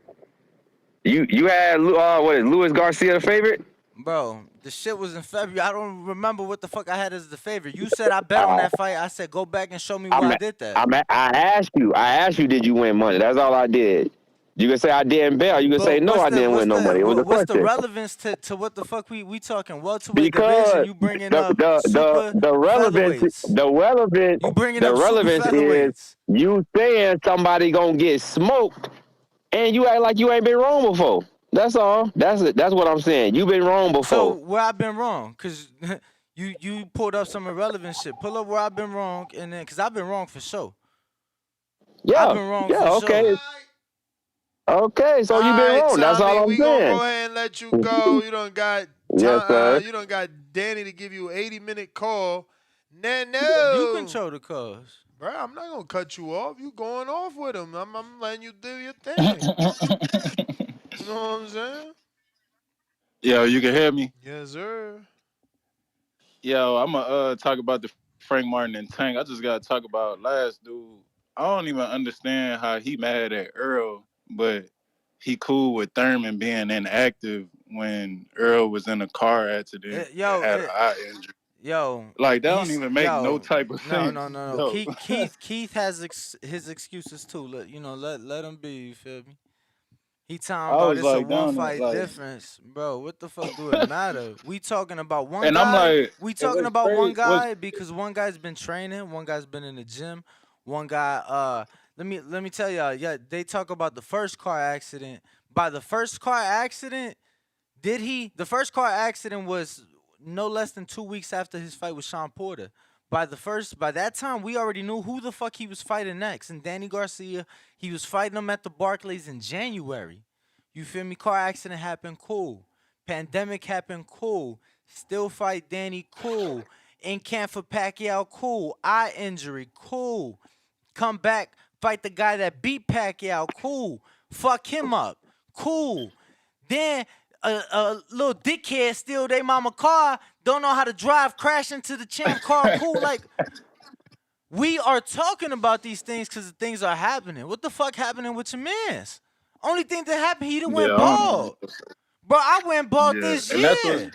You had Luis Garcia the favorite? Bro, the shit was in February. I don't remember what the fuck I had as the favorite. You said I bet on that fight. I said go back and show me where I did that. I asked you, did you win money? That's all I did. You can say I didn't bet, or you can say But no, I didn't win no money. It was a what's the question. relevance to what the fuck we talking welterweight division? Because You bringing up super the relevance featherweights. You bringing the up super relevance is featherweights. you saying somebody gonna get smoked, and you act like you ain't been wrong before. That's all. That's it. That's what I'm saying. You've been wrong So before. where I've been wrong? Cause you pulled up some irrelevant shit. Pull up where I've been wrong, and then cause I've been wrong for sure. I've Yeah, been wrong yeah, for okay. sure. Okay, so All you've been right, wrong. That's Tommy, all I'm we gonna saying. go ahead and let you go. You don't got Yes, sir. you don't got Danny to give you an 80-minute call. You No, control the cause. bro, I'm not gonna cut you off. You going off with him. I'm letting you do your thing. You know what I'm saying? Yo, you can hear me? Yes, sir. Yo, I'm going to talk about the Frank Martin and Tank. I just got to talk about last dude. I don't even understand how he mad at Earl, but he cool with Thurman being inactive when Earl was in a car accident and had an eye injury. Like, that don't even make no type of sense. No. though. Keith has his excuses too. Let him be. You feel me? He talking I about was it's a like, one down there, fight like, difference, bro. What the fuck do it matter? We talking about one and I'm guy. like, We and talking what's about one crazy, guy because one guy's been training, one guy's been in the gym, one guy. Let me tell y'all. Yeah, they talk about the first car accident. By the first car accident, the first car accident was no less than 2 weeks after his fight with Sean Porter. By that time, we already knew who the fuck he was fighting next. And Danny Garcia, he was fighting him at the Barclays in January. You feel me? Car accident happened, cool. Pandemic happened, cool. Still fight Danny, cool. In camp for Pacquiao, cool. Eye injury, cool. Come back, fight the guy that beat Pacquiao, cool. Fuck him up, cool. Then a little dickhead steal their mama car, don't know how to drive, crash into the champ car, cool. Like, we are talking about these things because the things are happening. What the fuck happening with your mans? Only thing that happened, he done yeah, went I don't know. bald. Bro, I went bald Yeah, this and that's year.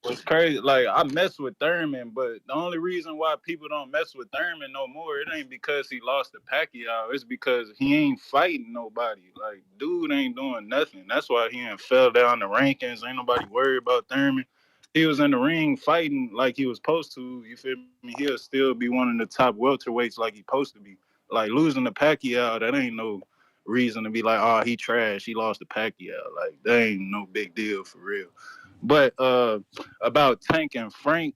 what's crazy. Like, I mess with Thurman, but the only reason why people don't mess with Thurman no more, it ain't because he lost to Pacquiao. It's because he ain't fighting nobody. Like, dude ain't doing nothing. That's why he ain't fell down the rankings. Ain't nobody worried about Thurman. He was in the ring fighting like he was supposed to. You feel me? He'll still be one of the top welterweights like he's supposed to be. Like, losing to Pacquiao, that ain't no reason to be like, oh, he trash. He lost to Pacquiao. Like, that ain't no big deal for real. But about Tank and Frank,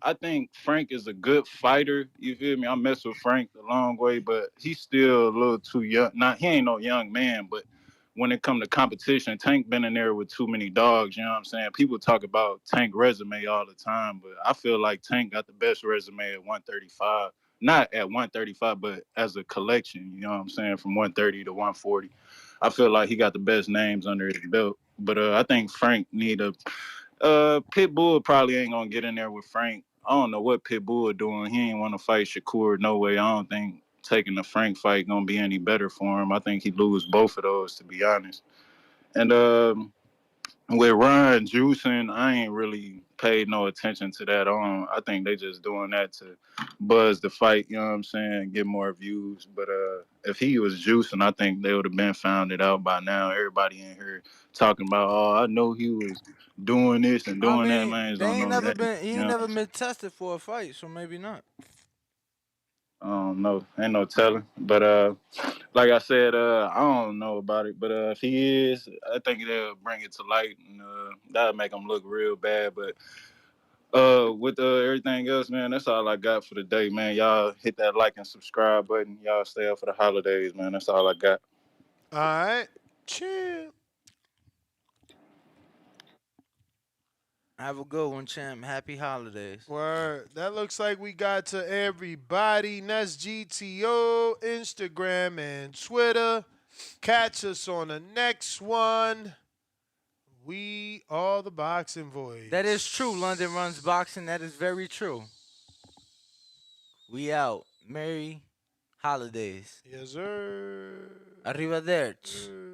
I think Frank is a good fighter. You feel me? I mess with Frank a long way, but he's still a little too young. He ain't no young man, but when it come to competition, Tank been in there with too many dogs. You know what I'm saying? People talk about Tank resume all the time, but I feel like Tank got the best resume at 135. Not at 135, but as a collection. You know what I'm saying? From 130 to 140. I feel like he got the best names under his belt. But I think Frank need a Pitbull probably ain't gonna get in there with Frank. I don't know what Pitbull doing. He ain't want to fight Shakur. No way. I don't think taking the Frank fight gonna be any better for him. I think he lose both of those, to be honest. And with Ryan juicing, I ain't really paid no attention to that. I think they just doing that to buzz the fight. You know what I'm saying? Get more views. But if he was juicing, I think they would have been found it out by now. Everybody in here talking about, oh, I know he was doing this and I doing that. mean, Man, they don't ain't know never that. been. He You ain't know? never been tested for a fight, so maybe not. I don't know. Ain't no telling. But like I said, I don't know about it. But if he is, I think they'll bring it to light, and that'll make him look real bad. But with everything else, man, that's all I got for the day, man. Y'all hit that like and subscribe button. Y'all stay up for the holidays, man. That's all I got. All right, chill. Have a good one, champ. Happy holidays. Word. That looks like we got to everybody. That's GTO, Instagram, and Twitter. Catch us on the next one. We are the Boxing Voice. That is true. London runs boxing. That is very true. We out. Merry holidays. Yes, sir. Arrivederci.